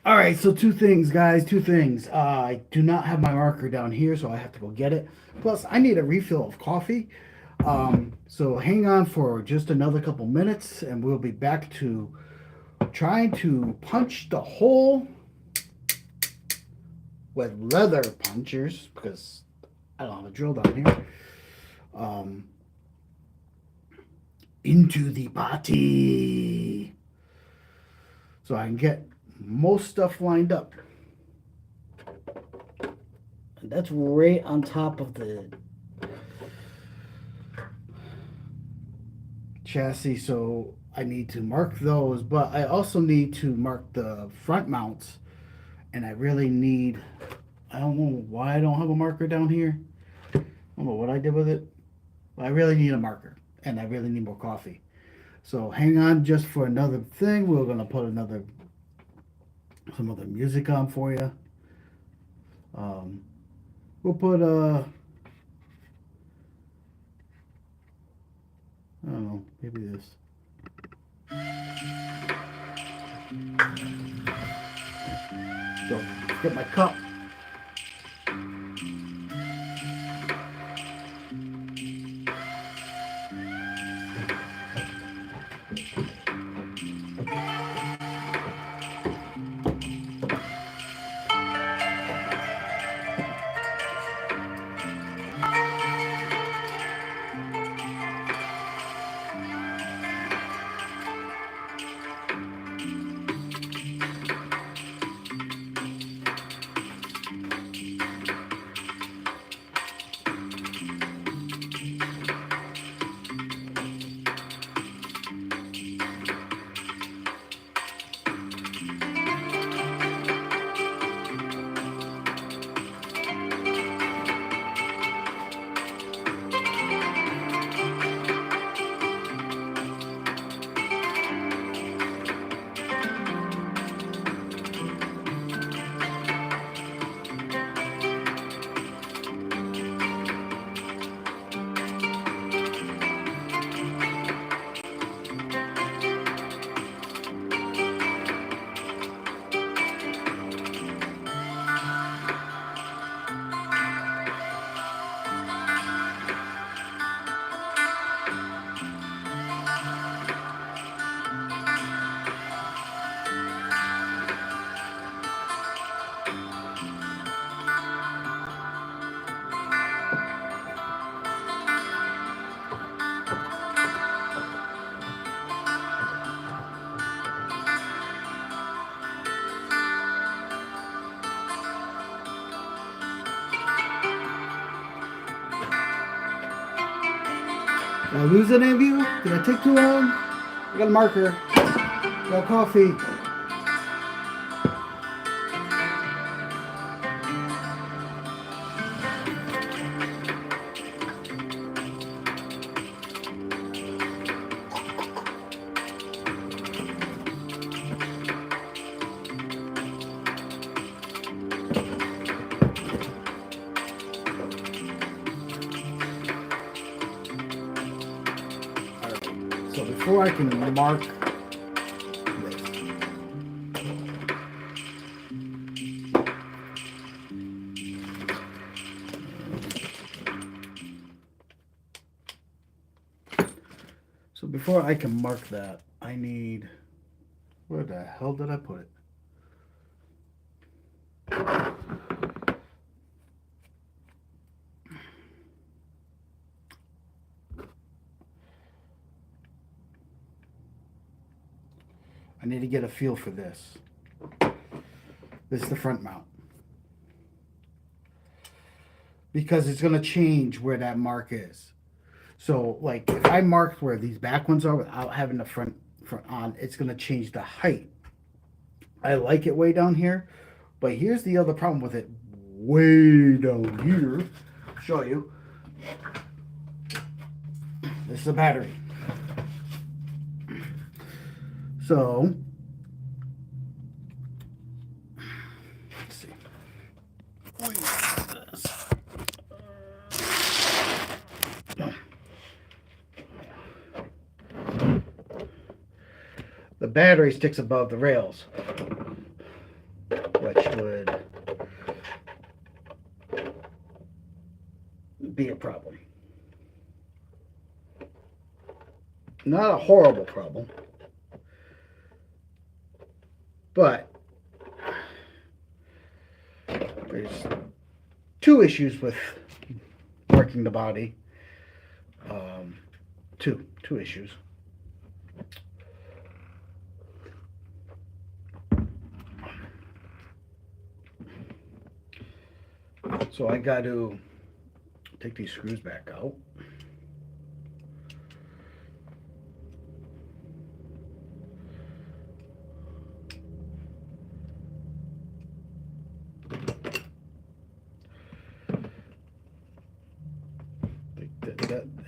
All right, so two things, guys. Two things. I do not have my marker down here, so I have to go get it. Plus, I need a refill of coffee. So hang on for just another couple minutes, and we'll be back to trying to punch the hole with leather punchers, because I don't have a drill down here, into the body, so I can get most stuff lined up. And that's right on top of the chassis, so I need to mark those, but I also need to mark the front mounts, and I really need, I don't know why I don't have a marker down here. I don't know what I did with it, but I really need a marker, and I really need more coffee. So hang on just for another thing. We're gonna put some other music on for you. We'll put I don't know, maybe this. So get my cup. I lose any of you? Did I take too long? I got a marker. Got coffee. So before I can mark this, I need, where the hell did I put it? I need to get a feel for this. This is the front mount. Because it's going to change where that mark is. So, like, if I marked where these back ones are without having the front on, it's going to change the height. I like it way down here, but here's the other problem with it. Way down here, I'll show you. This is a battery. So, let's see. The battery sticks above the rails, which would be a problem. Not a horrible problem, but there's two issues with marking the body. Two issues. So I got to take these screws back out.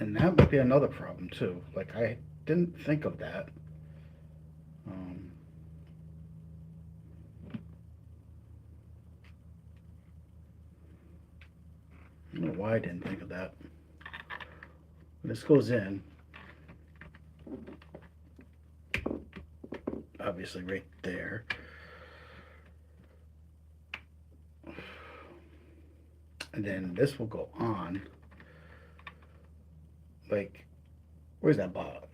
And that would be another problem too. Like, I didn't think of that. I don't know why I didn't think of that. This goes in, obviously right there. And then this will go on. Like, where's that ball?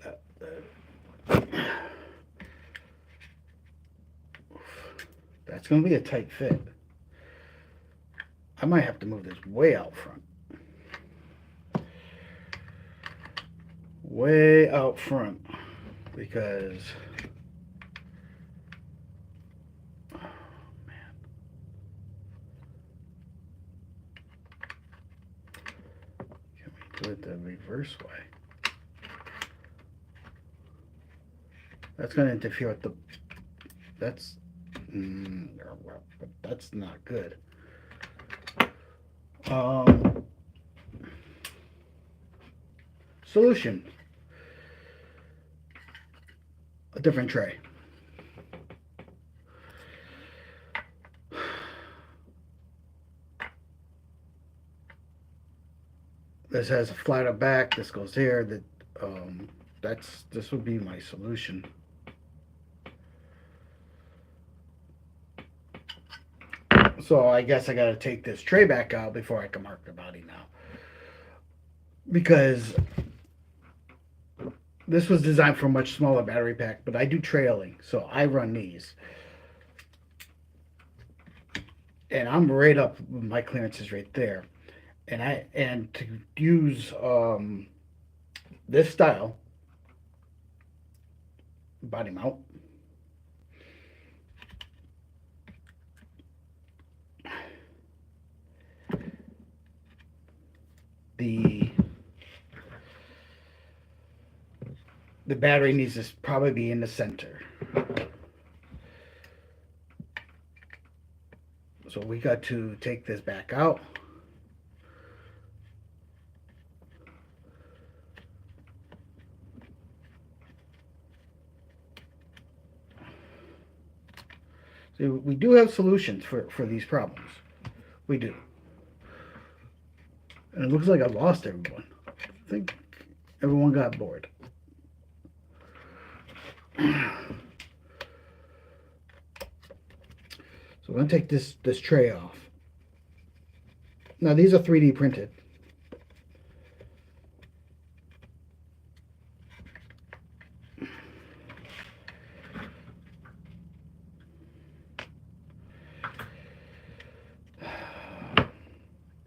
That's going to be a tight fit. I might have to move this way out front. Way out front. Because, oh man. Can we do it the reverse way? That's going to interfere with the, that's not good. Solution. A different tray. This has a flatter back. This goes here. This would be my solution. So I guess I got to take this tray back out before I can mark the body now, because this was designed for a much smaller battery pack, but I do trailing, so I run these. And I'm right up, my clearance is right there. And to use this style body mount, the battery needs to probably be in the center. So we got to take this back out. So we do have solutions for these problems. We do. And it looks like I lost everyone. I think everyone got bored. So we're going to take this tray off. Now these are 3D printed.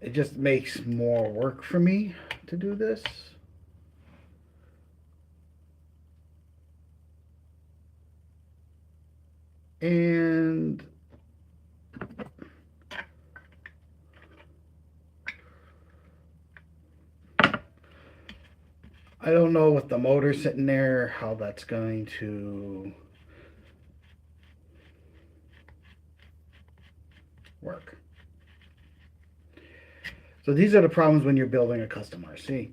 It just makes more work for me to do this. And I don't know with the motor sitting there how that's going to work. So these are the problems when you're building a custom RC.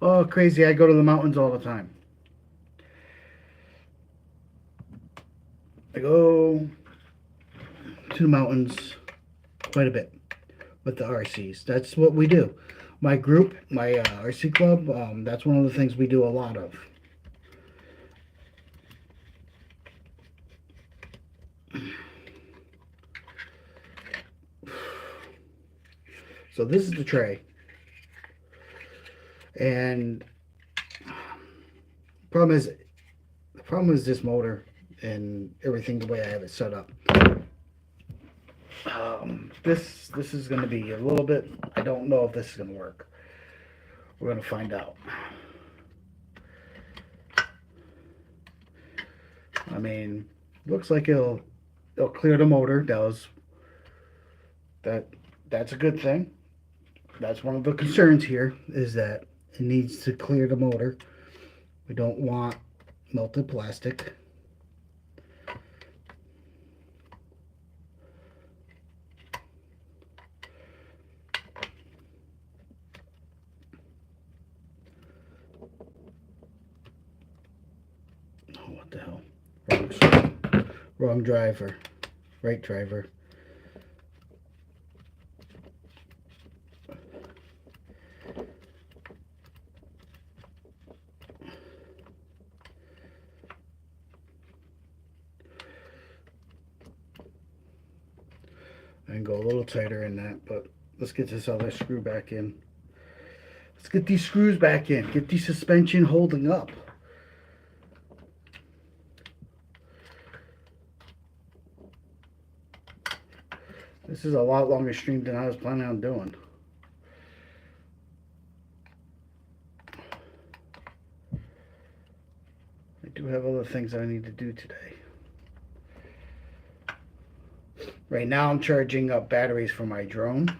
Oh, crazy. I go to the mountains all the time. I go to the mountains quite a bit with the RCs. That's what we do. My group, my RC club, that's one of the things we do a lot of. So this is the tray. And the problem is this motor and everything the way I have it set up. This is going to be a little bit, I don't know if this is going to work. We're going to find out. I mean, looks like it'll clear the motor. That's a good thing. That's one of the concerns here, is that it needs to clear the motor. We don't want melted plastic. Oh, what the hell? Wrong driver. Right driver. I can go a little tighter in that, but let's get this other screw back in. Let's get these screws back in. Get the suspension holding up. This is a lot longer stream than I was planning on doing. I do have other things I need to do today. Right now I'm charging up batteries for my drone.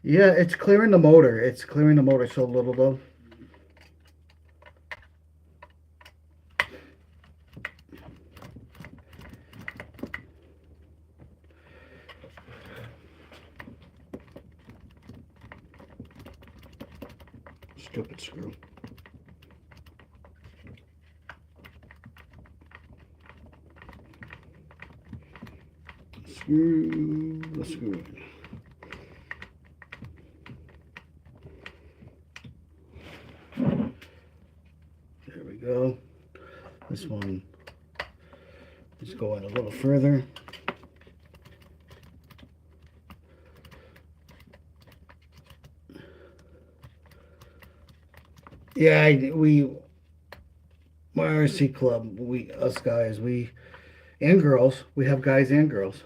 Yeah, it's clearing the motor. It's clearing the motor so little though. Stupid screw. Screw the screw. There we go. This one is going a little further. Yeah, my RC club, us guys, and girls, we have guys and girls.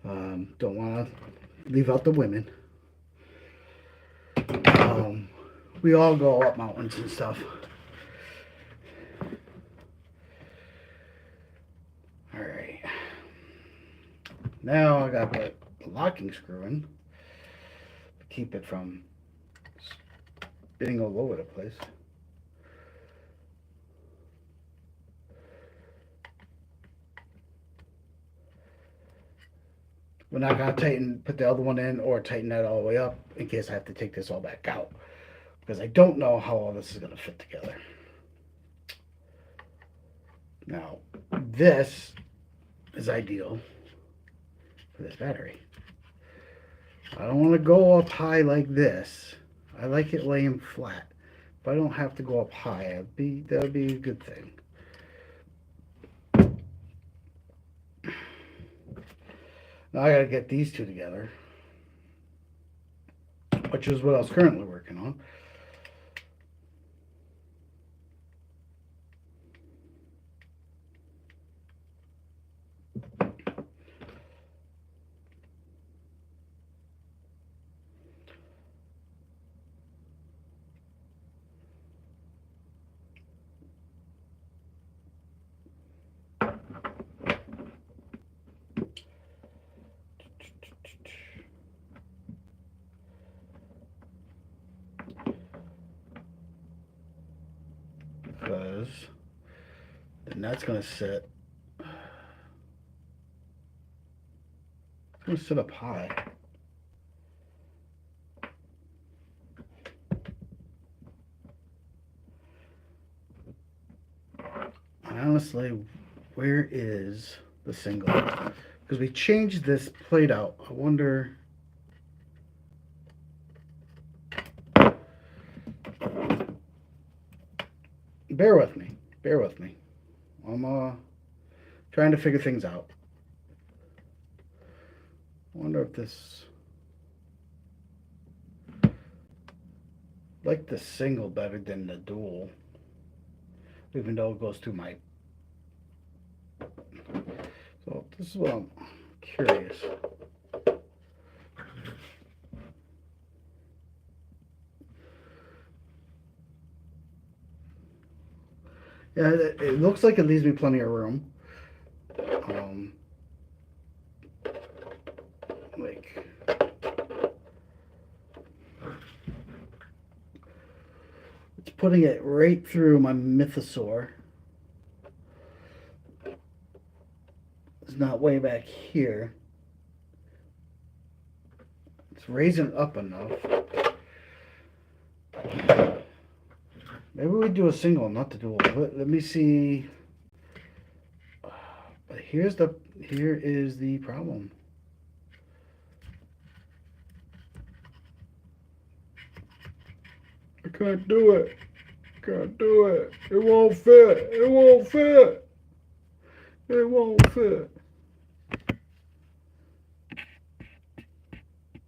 Don't want to leave out the women. We all go up mountains and stuff. All right. Now I got to put the locking screw in to keep it from spinning all over the place. We're not going to put the other one in or tighten that all the way up in case I have to take this all back out. Because I don't know how all this is going to fit together. Now, this is ideal for this battery. I don't want to go up high like this. I like it laying flat. If I don't have to go up high, that would be a good thing. Now I gotta get these two together, which is what I was currently working on. Because then that's going to sit. It's going to sit up high. And honestly, where is the single? Because we changed this plate out. I wonder. Bear with me. Bear with me. I'm trying to figure things out. I wonder if this... I like the single better than the dual. Even though it goes through my... So this is what I'm curious. Yeah, it looks like it leaves me plenty of room. Like, it's putting it right through my mythosaur. It's not way back here. It's raising up enough. Maybe we do a single, not the dual. Let me see. But here is the problem. I can't do it. Can't do it. It won't fit. It won't fit. It won't fit.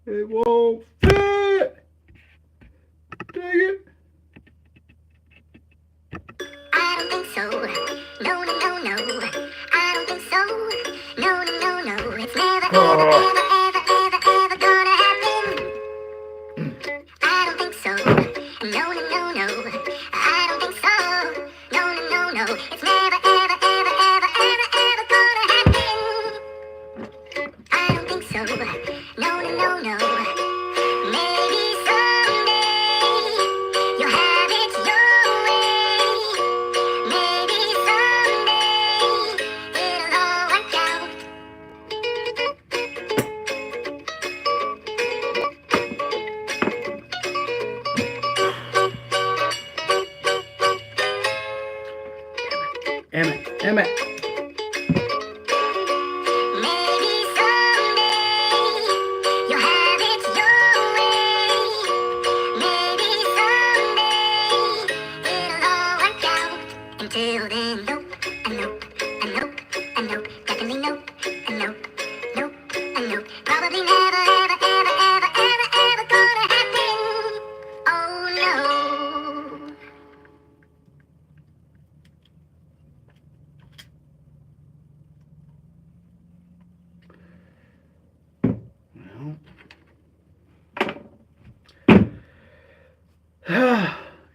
It won't fit. Dang it. I don't think so. No, no, no, no. I don't think so. No, no, no, no. It's never, ever, ever, ever, ever, ever gonna happen. I don't think so. No, no, no, no. I don't think so. No, no, no, no. It's never, ever, ever, ever, ever, ever gonna happen. I don't think so. No, no, no, no. Maybe someday you'll have it your way. Maybe someday it'll all work out.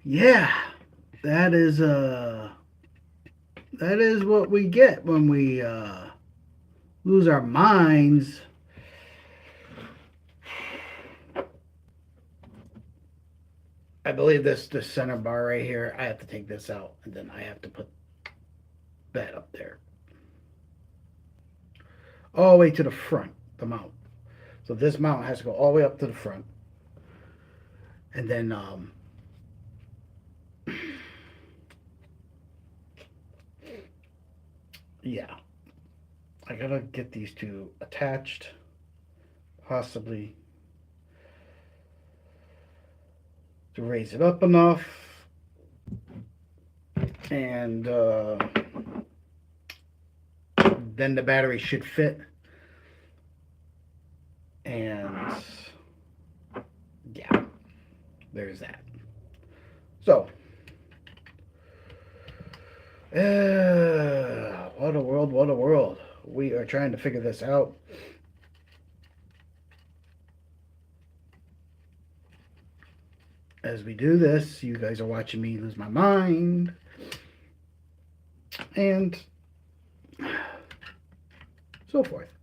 yeah, that is what we get when we lose our minds. I believe this center bar right here, I have to take this out and then I have to put that up there. All the way to the front, the mount. So this mount has to go all the way up to the front. And then yeah. I gotta get these two attached. Possibly to raise it up enough. And then the battery should fit. And yeah, there's that. So, what a world, what a world. We are trying to figure this out. As we do this, you guys are watching me lose my mind. And so forth.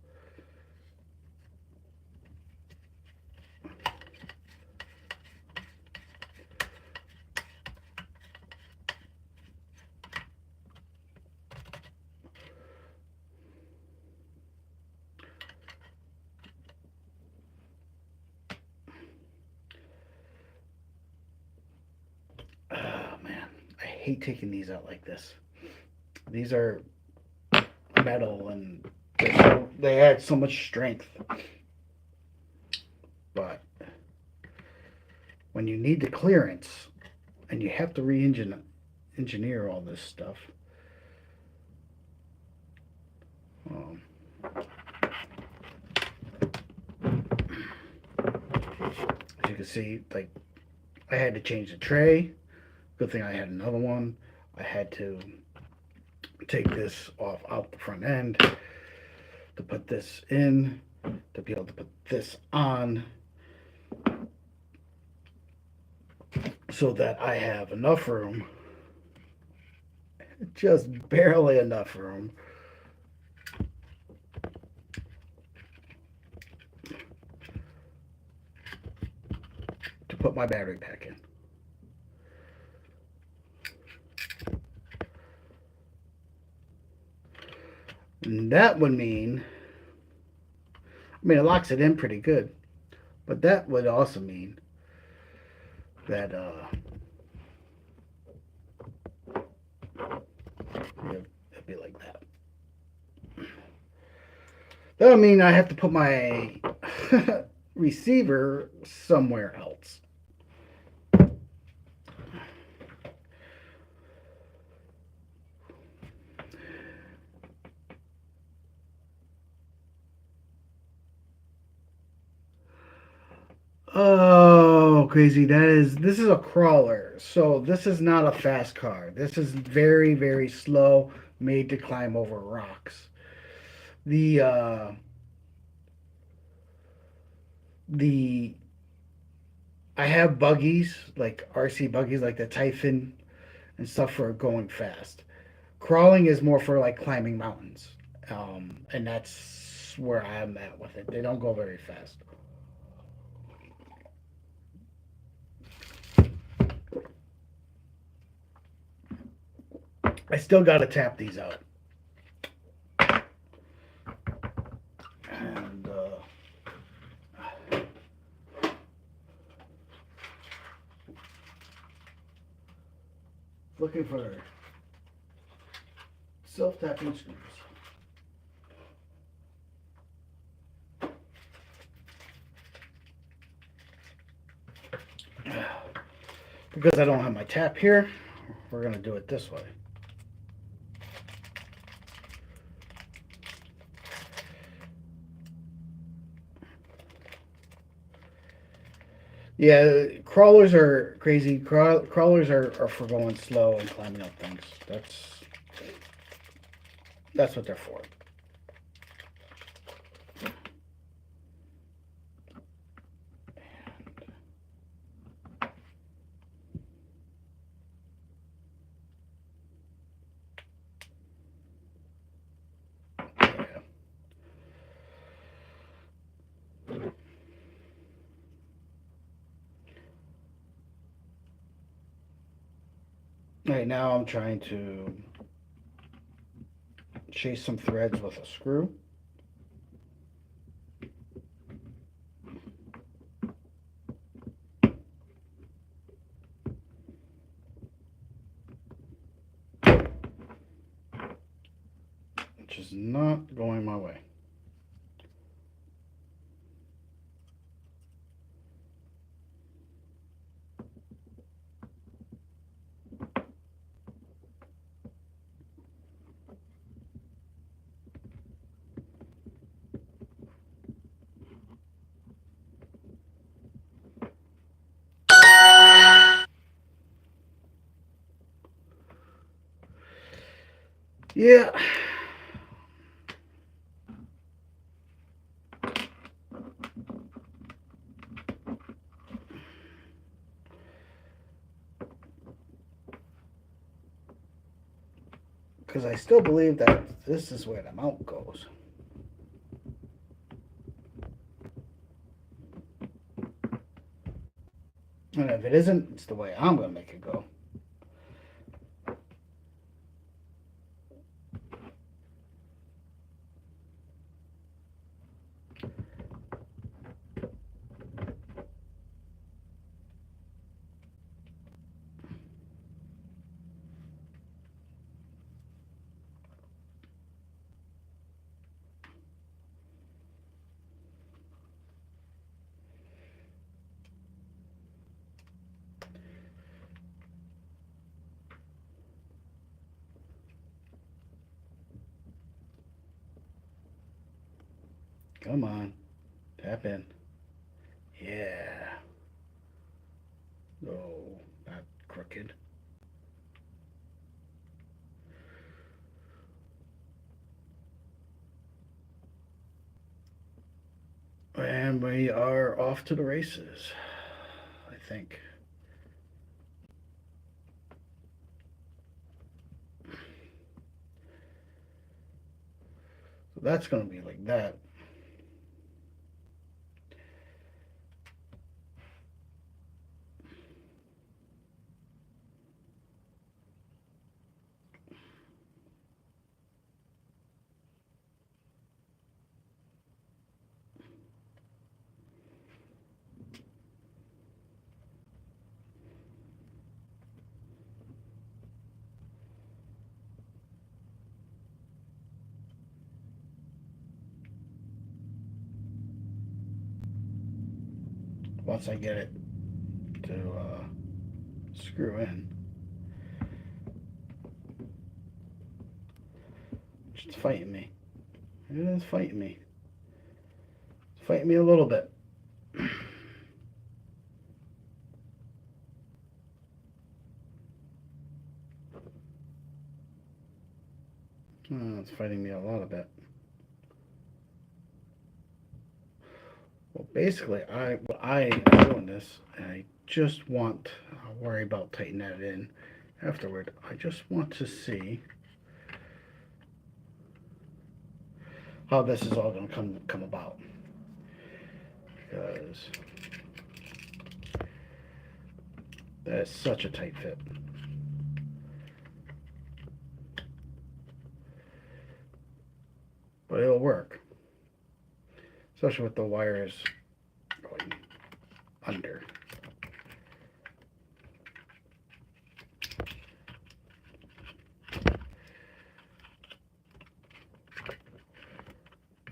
Oh man, I hate taking these out like this. These are metal and they add so much strength. But when you need the clearance and you have to engineer all this stuff. As you can see, like I had to change the tray. Good thing I had another one. I had to take this off out the front end to put this in, to be able to put this on, so that I have enough room, just barely enough room to put my battery pack in. And that would mean, it locks it in pretty good, but that would also mean that it'd be like that. That would mean I have to put my receiver somewhere else. Oh, crazy. This is a crawler. So this is not a fast car. This is very, very slow, made to climb over rocks. The I have buggies, like RC buggies, like the Typhon and stuff for going fast. Crawling is more for like climbing mountains. And that's where I'm at with it. They don't go very fast. I still got to tap these out. And looking for self-tapping screws. Because I don't have my tap here, we're going to do it this way. Yeah, crawlers are crazy. Crawlers are for going slow and climbing up things. That's what they're for. Right now I'm trying to chase some threads with a screw. Which is not going my way. Yeah. Because I still believe that this is where the mount goes. And if it isn't, it's the way I'm going to make it go. Come on. Tap in. Yeah. Oh, not crooked. And we are off to the races, I think. So that's going to be like that. Once I get it to screw in. It's fighting me. It is fighting me. It's fighting me a little bit. Oh, it's fighting me a lot of bit. Well, basically, I am doing this, and I just want, I'll worry about tightening that in afterward. I just want to see how this is all going to come about. Because that is such a tight fit. But it'll work. Especially with the wires going under.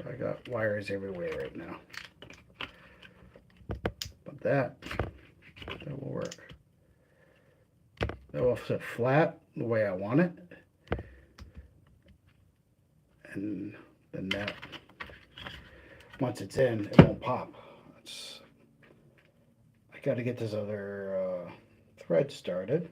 I got wires everywhere right now. But that will work. That will sit flat the way I want it. And then that, once it's in, it won't pop. I got to get this other thread started.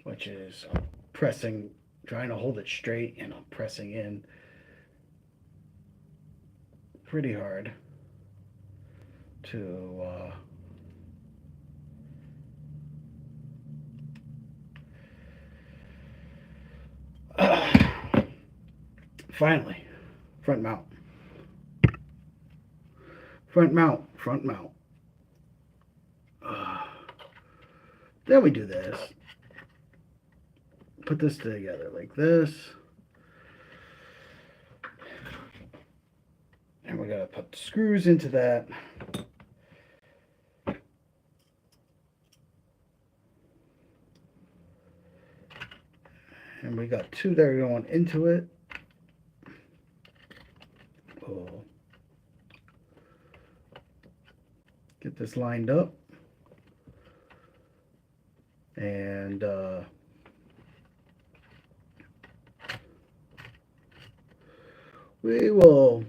Which is I'm pressing, trying to hold it straight, and I'm pressing in pretty hard to Finally, front mount. Front mount, front mount. Then we do this. Put this together like this. And we gotta put the screws into that. And we got two that are going into it. We'll get this lined up. And we will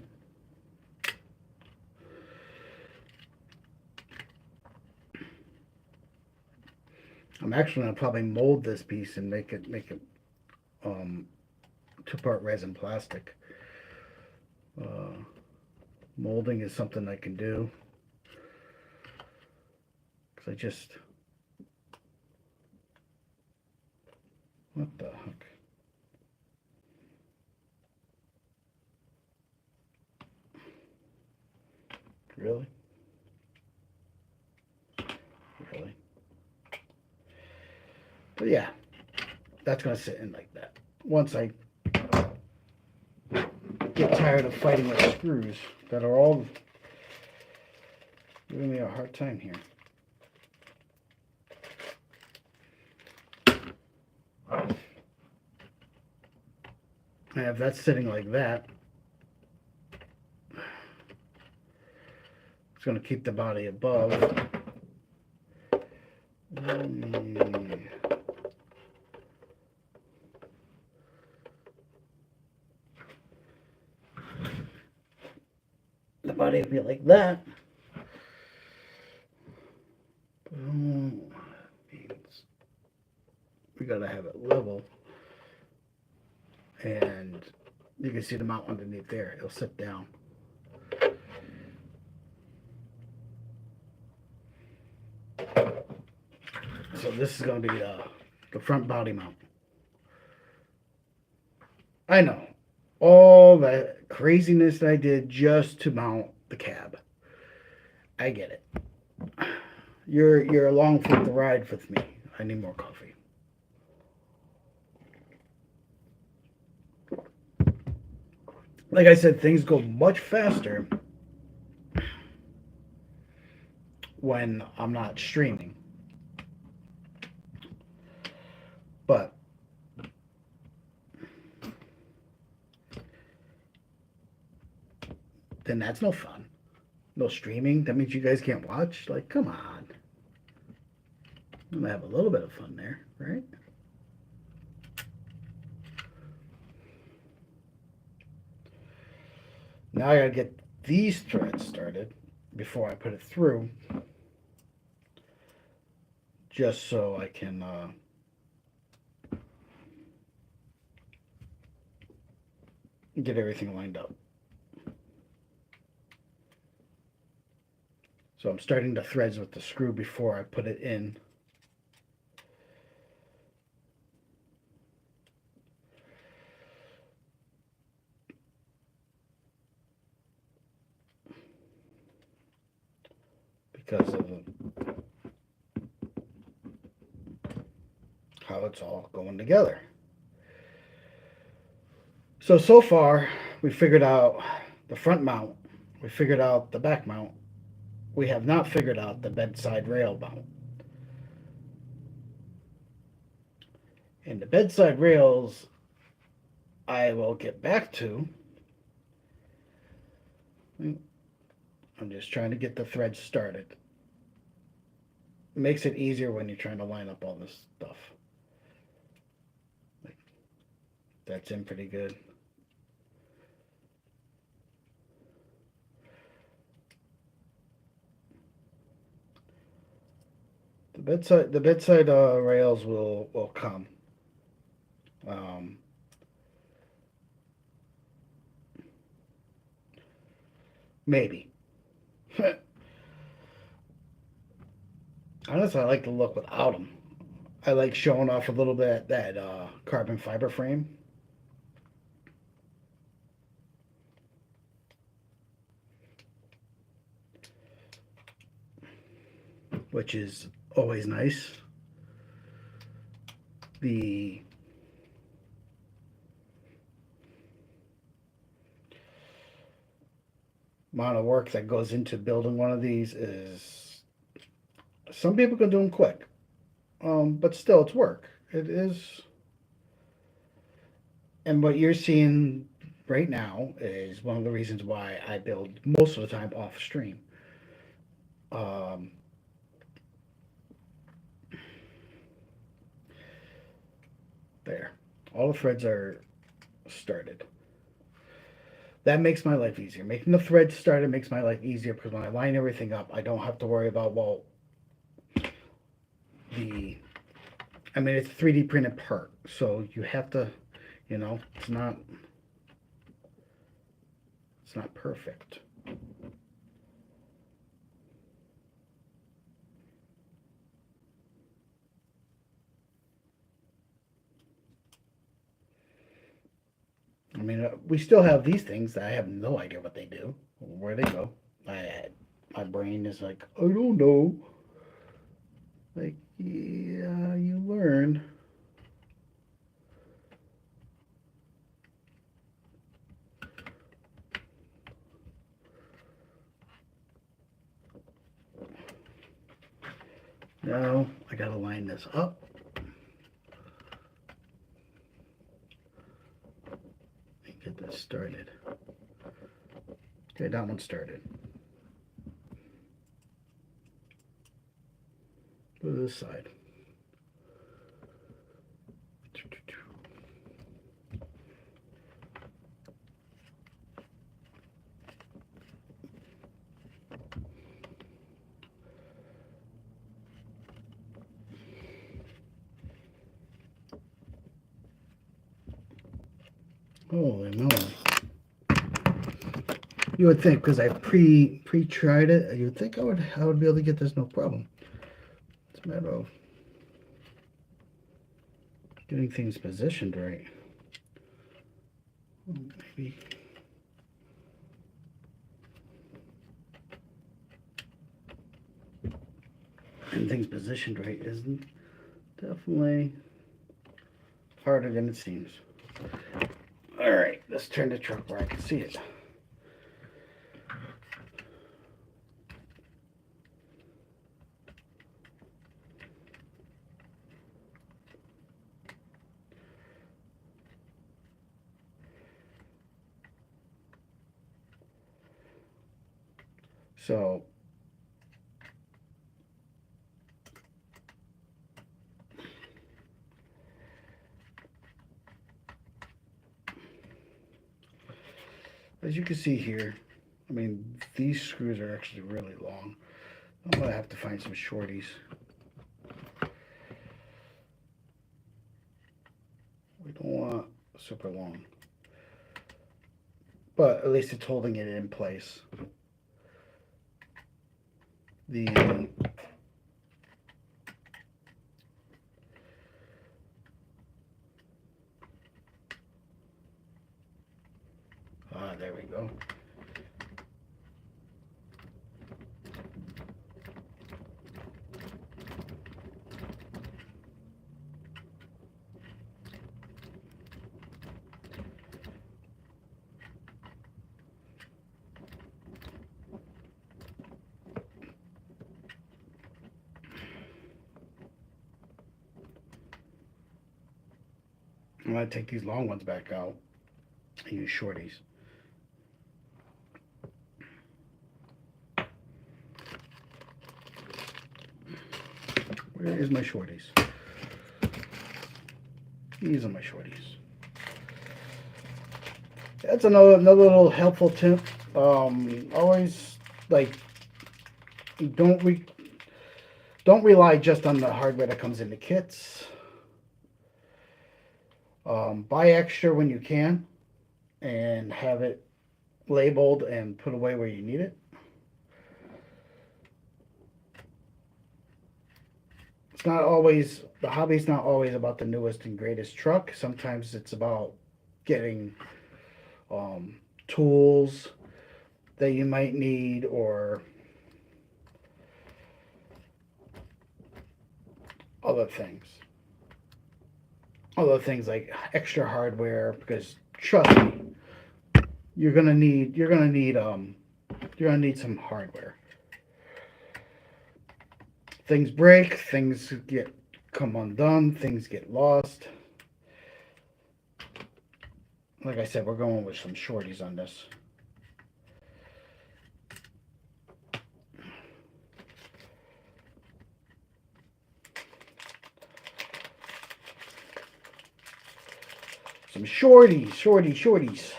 I'm actually gonna probably mold this piece and make it two-part resin plastic. Molding is something I can do because I just what the heck. Really? Really? But yeah, that's going to sit in like that. Once I get tired of fighting with screws that are all giving me a hard time here. And if that's sitting like that, it's going to keep the body above. The body will be like that. Means we got to have it level. And you can see the mount underneath there. It'll sit down. So this is going to be the front body mount. I know. All that craziness that I did just to mount the cab. I get it. You're along for the ride with me. I need more coffee. Like I said, things go much faster when I'm not streaming. But then that's no fun. No streaming. That means you guys can't watch. Like, come on. I'm gonna have a little bit of fun there, right? Now I gotta get these threads started before I put it through, just so I can get everything lined up. So I'm starting the threads with the screw before I put it in. Because of how it's all going together. So far, we figured out the front mount. We figured out the back mount. We have not figured out the bedside rail mount. And the bedside rails, I will get back to. I'm just trying to get the threads started. It makes it easier when you're trying to line up all this stuff. Like, that's in pretty good. The bedside rails will come. Maybe. Honestly, I like the look without them. I like showing off a little bit that carbon fiber frame. which is always nice. The amount of work that goes into building one of these is, some people can do them quick, but still it's work. It is. And what you're seeing right now is one of the reasons why I build most of the time off stream. Um, there, all the threads are started. That makes my life easier. Making the threads started makes my life easier because when I line everything up, I don't have to worry about, well, I mean, it's a 3D printed part, so you have to, it's not perfect. I mean, we still have these things that I have no idea what they do, where they go. My brain is like, I don't know. Like, yeah, you learn. Now I gotta line this up. And get this started. Okay, that one started. Go to this side. Holy moly. You would think, because I pre-tried it, you would think I would be able to get this no problem. It's a matter of getting things positioned right. Maybe. And things positioned right isn't definitely harder than it seems. All right, let's turn the truck where I can see it. So as you can see here, I mean, these screws are actually really long. I'm gonna have to find some shorties. We don't want super long, but at least it's holding it in place. The there we go. I'm gonna take these long ones back out and use shorties. Where is my shorties? These are my shorties. That's another little helpful tip. Always don't rely just on the hardware that comes in the kits. Buy extra when you can, and have it labeled and put away where you need it. It's not always, the hobby's not always about the newest and greatest truck. Sometimes it's about getting tools that you might need, or other things. Other things like extra hardware, because trust me, you're gonna need some hardware. Things break, things get come undone, things get lost. Like I said, we're going with some shorties on this. Some shorties.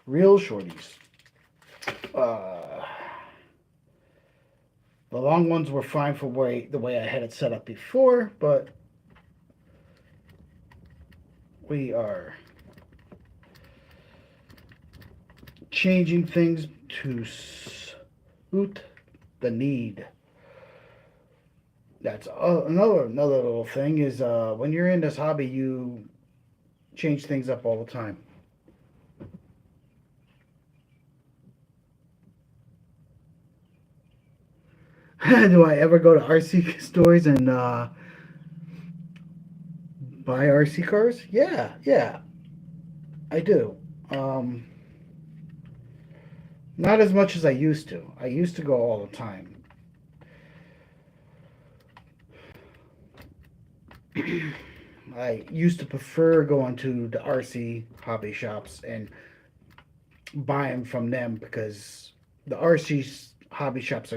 Real shorties. The long ones were fine for the way I had it set up before, but we are changing things to suit the need. That's another little thing is when you're in this hobby, you change things up all the time. Do I ever go to RC stores and buy RC cars? Yeah, I do. Not as much as I used to. I used to go all the time. I used to prefer going to the RC hobby shops and buy them from them because the RC hobby shops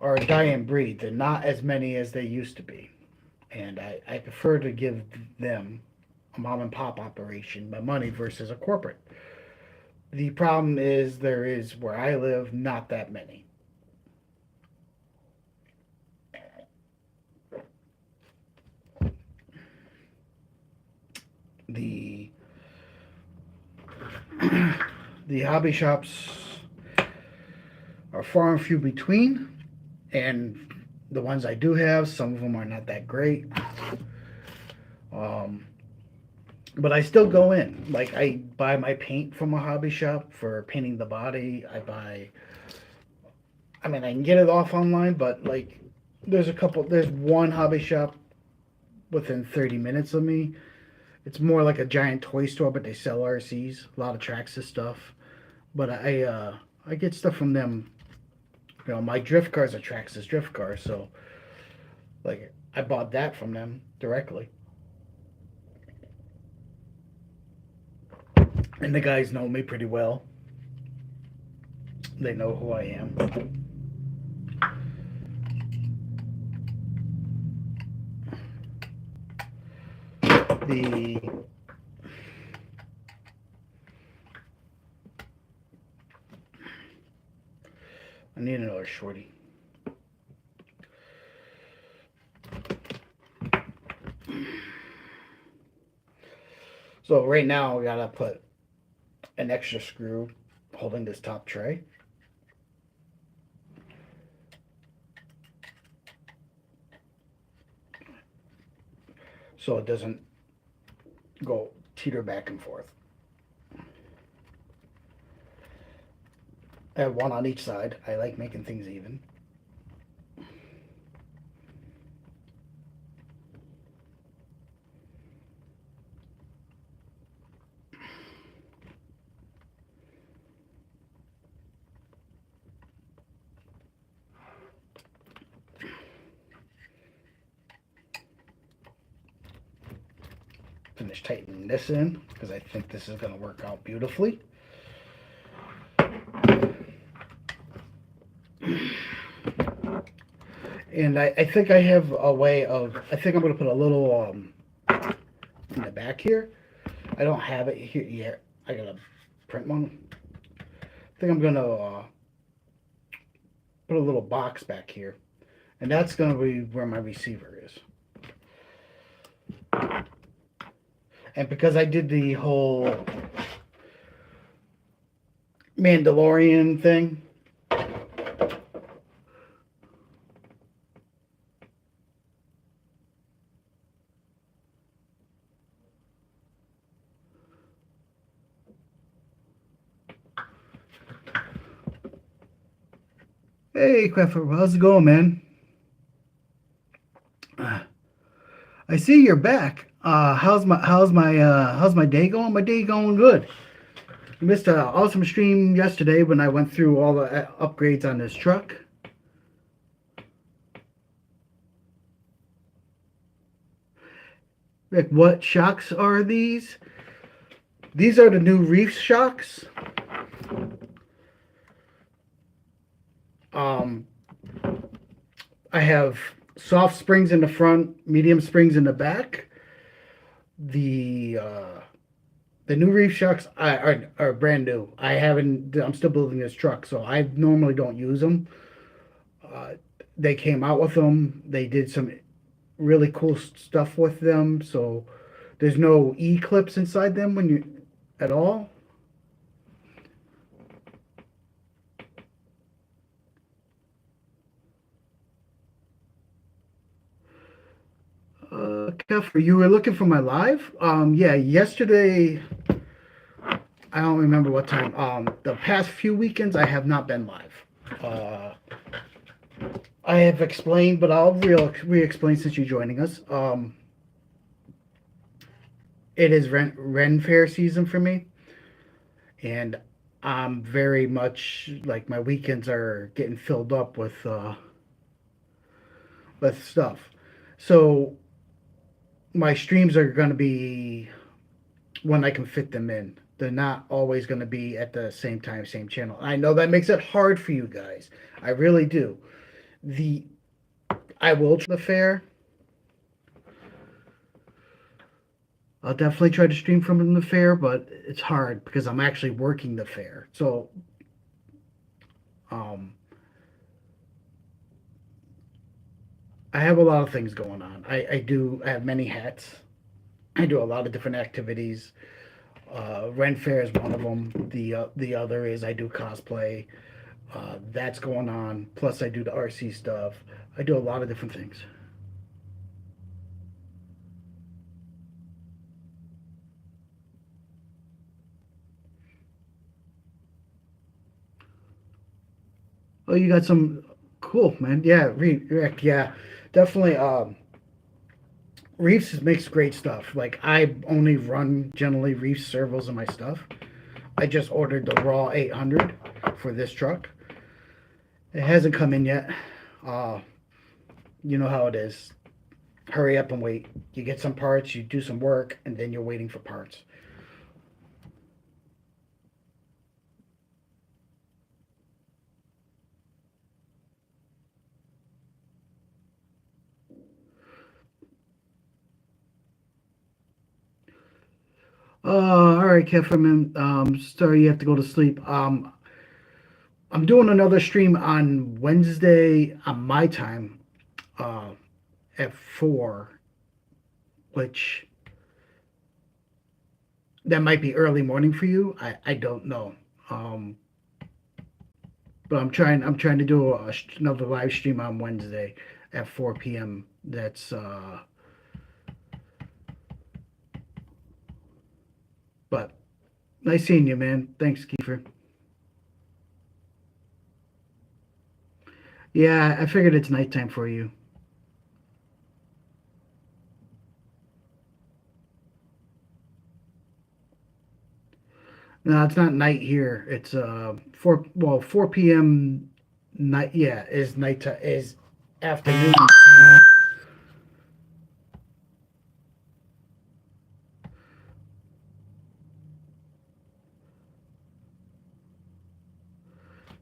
are a dying breed. They're not as many as they used to be. And I prefer to give them a mom and pop operation my money versus a corporate. The problem is there is where I live not that many. The the hobby shops are far and few between, and the ones I do have, some of them are not that great. Um, but I still go in. Like I buy my paint from a hobby shop for painting the body. I mean, I can get it off online, but like there's one hobby shop within 30 minutes of me. It's more like a giant toy store, but they sell RCs, a lot of Traxxas stuff. But I get stuff from them. You know, my drift cars are Traxxas drift cars, so like I bought that from them directly. And the guys know me pretty well. They know who I am. The I need another shorty. So right now we gotta put an extra screw holding this top tray. So it doesn't go teeter back and forth. I have one on each side. I like making things even. Finish tightening this in because I think this is going to work out beautifully. And I think I have a way of, I think I'm going to put a little in the back here. I don't have it here yet. I got to print one. I think I'm going to put a little box back here. And that's going to be where my receiver is. And because I did the whole Mandalorian thing, hey, Clifford, how's it going, man? I see you're back. How's my day going? My day going good. I missed an awesome stream yesterday when I went through all the upgrades on this truck. Rick, what shocks are these? These are the new reef shocks. Um, I have soft springs in the front, medium springs in the back. The new reef shocks are brand new. I haven't. I'm still building this truck, so I normally don't use them. Uh, they came out with them. They did some really cool stuff with them. So there's no E clips inside them when you at all. Kefir, you were looking for my live? Yeah, yesterday. I don't remember what time. The past few weekends I have not been live. Uh, I have explained, but I'll re-explain since you're joining us. It is Ren Fair season for me, and I'm very much like my weekends are getting filled up with stuff. So my streams are going to be when I can fit them in. They're not always going to be at the same time, same channel. I know that makes it hard for you guys. I really do. The I will try the fair. I'll definitely try to stream from the fair, but it's hard because I'm actually working the fair. So, um, I have a lot of things going on. I have many hats. I do a lot of different activities. Ren Fair is one of them. The other is I do cosplay. That's going on. Plus, I do the RC stuff. I do a lot of different things. Oh, you got some cool, man. Yeah, Rick. Yeah, definitely. Reefs makes great stuff. Like I only run generally Reef servos in my stuff. I just ordered the raw 800 for this truck. It hasn't come in yet. Uh, you know how it is. Hurry up and wait. You get some parts, you do some work, and then you're waiting for parts. All right, Kefirman. Sorry you have to go to sleep. I'm doing another stream on Wednesday on my time, uh, at 4, which that might be early morning for you. I don't know. Um, but I'm trying to do another live stream on Wednesday at 4 p.m. That's but nice seeing you, man. Thanks, Kiefer. Yeah, I figured it's nighttime for you. No, it's not night here. It's 4 p.m. night. Yeah, is night is afternoon.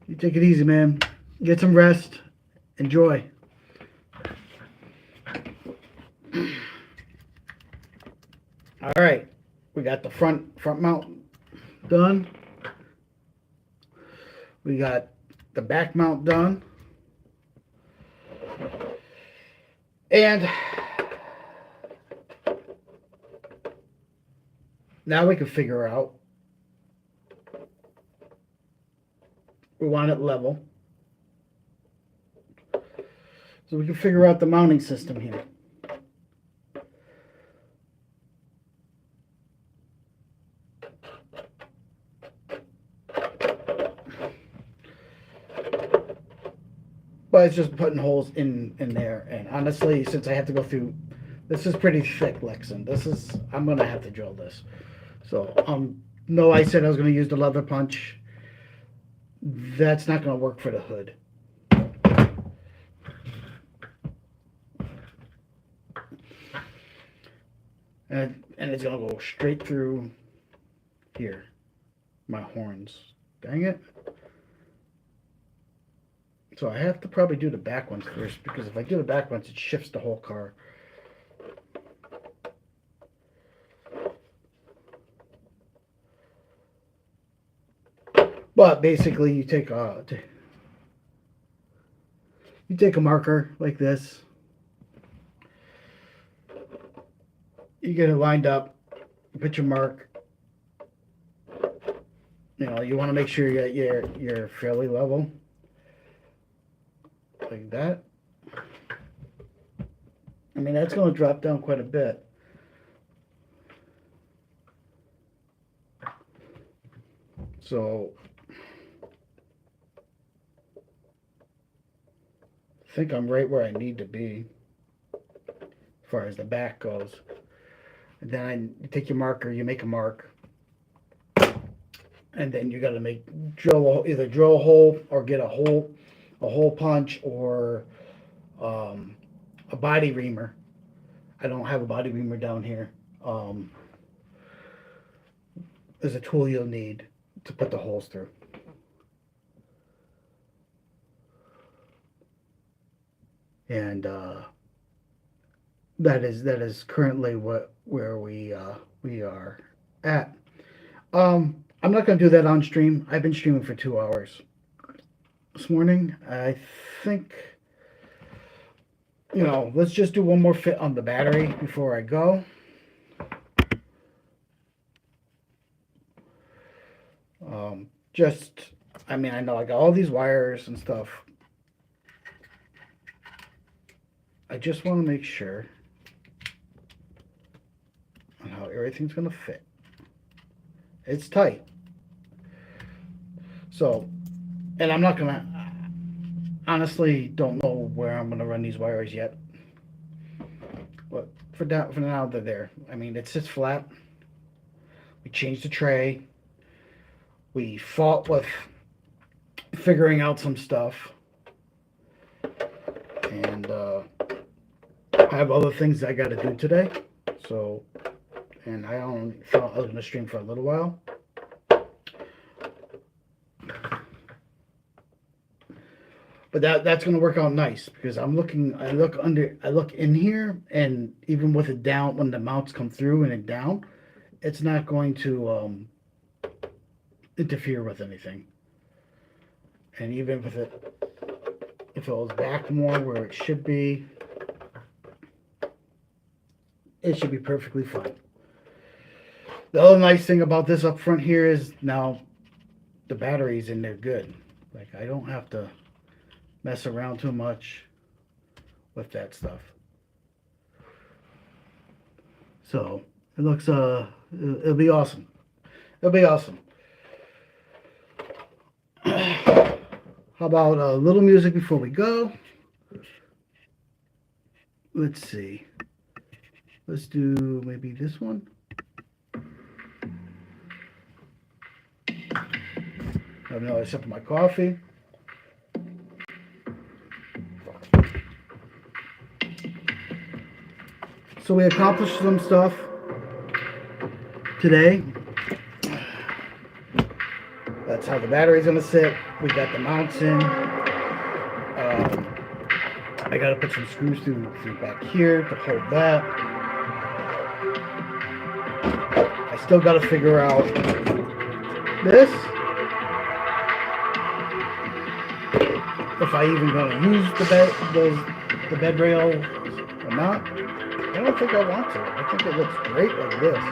You take it easy, man. Get some rest. Enjoy. All right, we got the front mount done. We got the back mount done. And now we can figure out, we want it level. So we can figure out the mounting system here. But it's just putting holes in there. And honestly, since I have to go through This is pretty thick, Lexan. I'm gonna have to drill this. So, no, I said I was gonna use the leather punch. That's not gonna work for the hood. And it's gonna go straight through here. My horns. Dang it. So I have to probably do the back ones first, because if I do the back ones, it shifts the whole car. But basically, you take a marker like this. You get it lined up. You put your mark. You know, you want to make sure you're fairly level, like that. I mean, that's going to drop down quite a bit. So I think I'm right where I need to be as far as the back goes. And then you take your marker, you make a mark, and then you got to either drill a hole or get a hole punch, or a body reamer. I don't have a body reamer down here. There's a tool you'll need to put the holes through. And that is currently where we are at. I'm not going to do that on stream. I've been streaming for 2 hours this morning. I think, let's just do one more fit on the battery before I go. I know I got all these wires and stuff. I just want to make sure on how everything's going to fit. It's tight. So, and I'm not going to, honestly, don't know where I'm going to run these wires yet. But for now, they're there. I mean, it sits flat. We changed the tray. We fought with figuring out some stuff. And I have other things I got to do today. So, and I only thought I was going to stream for a little while. But that's going to work out nice, because I look in here, and even with it down, when the mounts come through and it down, it's not going to interfere with anything. And even with if it was back more where it should be perfectly fine. The other nice thing about this up front here is now the battery's in there good. Like, I don't have to mess around too much with that stuff. So it looks it'll be awesome. It'll be awesome. How about a little music before we go? Let's see. Let's do maybe this one. Have another sip of my coffee. So we accomplished some stuff today. That's how the battery's gonna sit. We got the mounts in. I gotta put some screws through back here to hold that. I still gotta figure out this. If I even gonna use the bed rail or not. I don't think I want to. I think it looks great like this.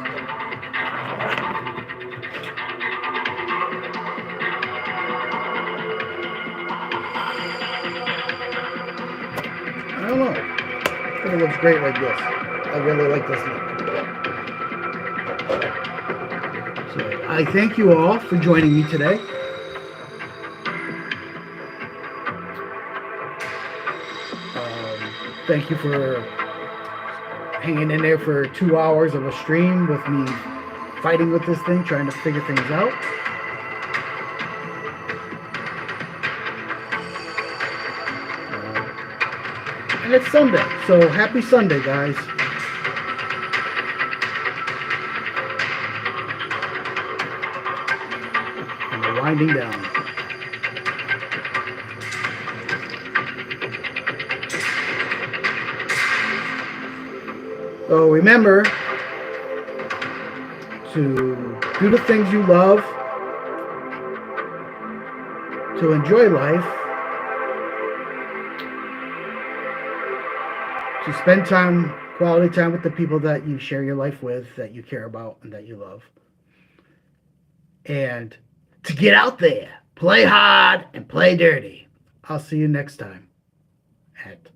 I don't know. I think it looks great like this. I really like this look. So I thank you all for joining me today. Thank you for hanging in there for 2 hours of a stream with me fighting with this thing, trying to figure things out. And it's Sunday, so happy Sunday, guys. And we're winding down. So remember to do the things you love, to enjoy life, to spend time, quality time with the people that you share your life with, that you care about and that you love. And to get out there, play hard and play dirty. I'll see you next time at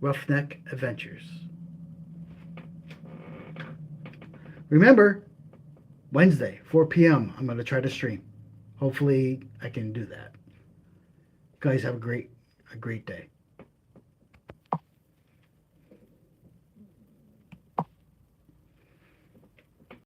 Roughneck Adventures. Remember, Wednesday, 4 p.m., I'm going to try to stream. Hopefully, I can do that. You guys have a great day.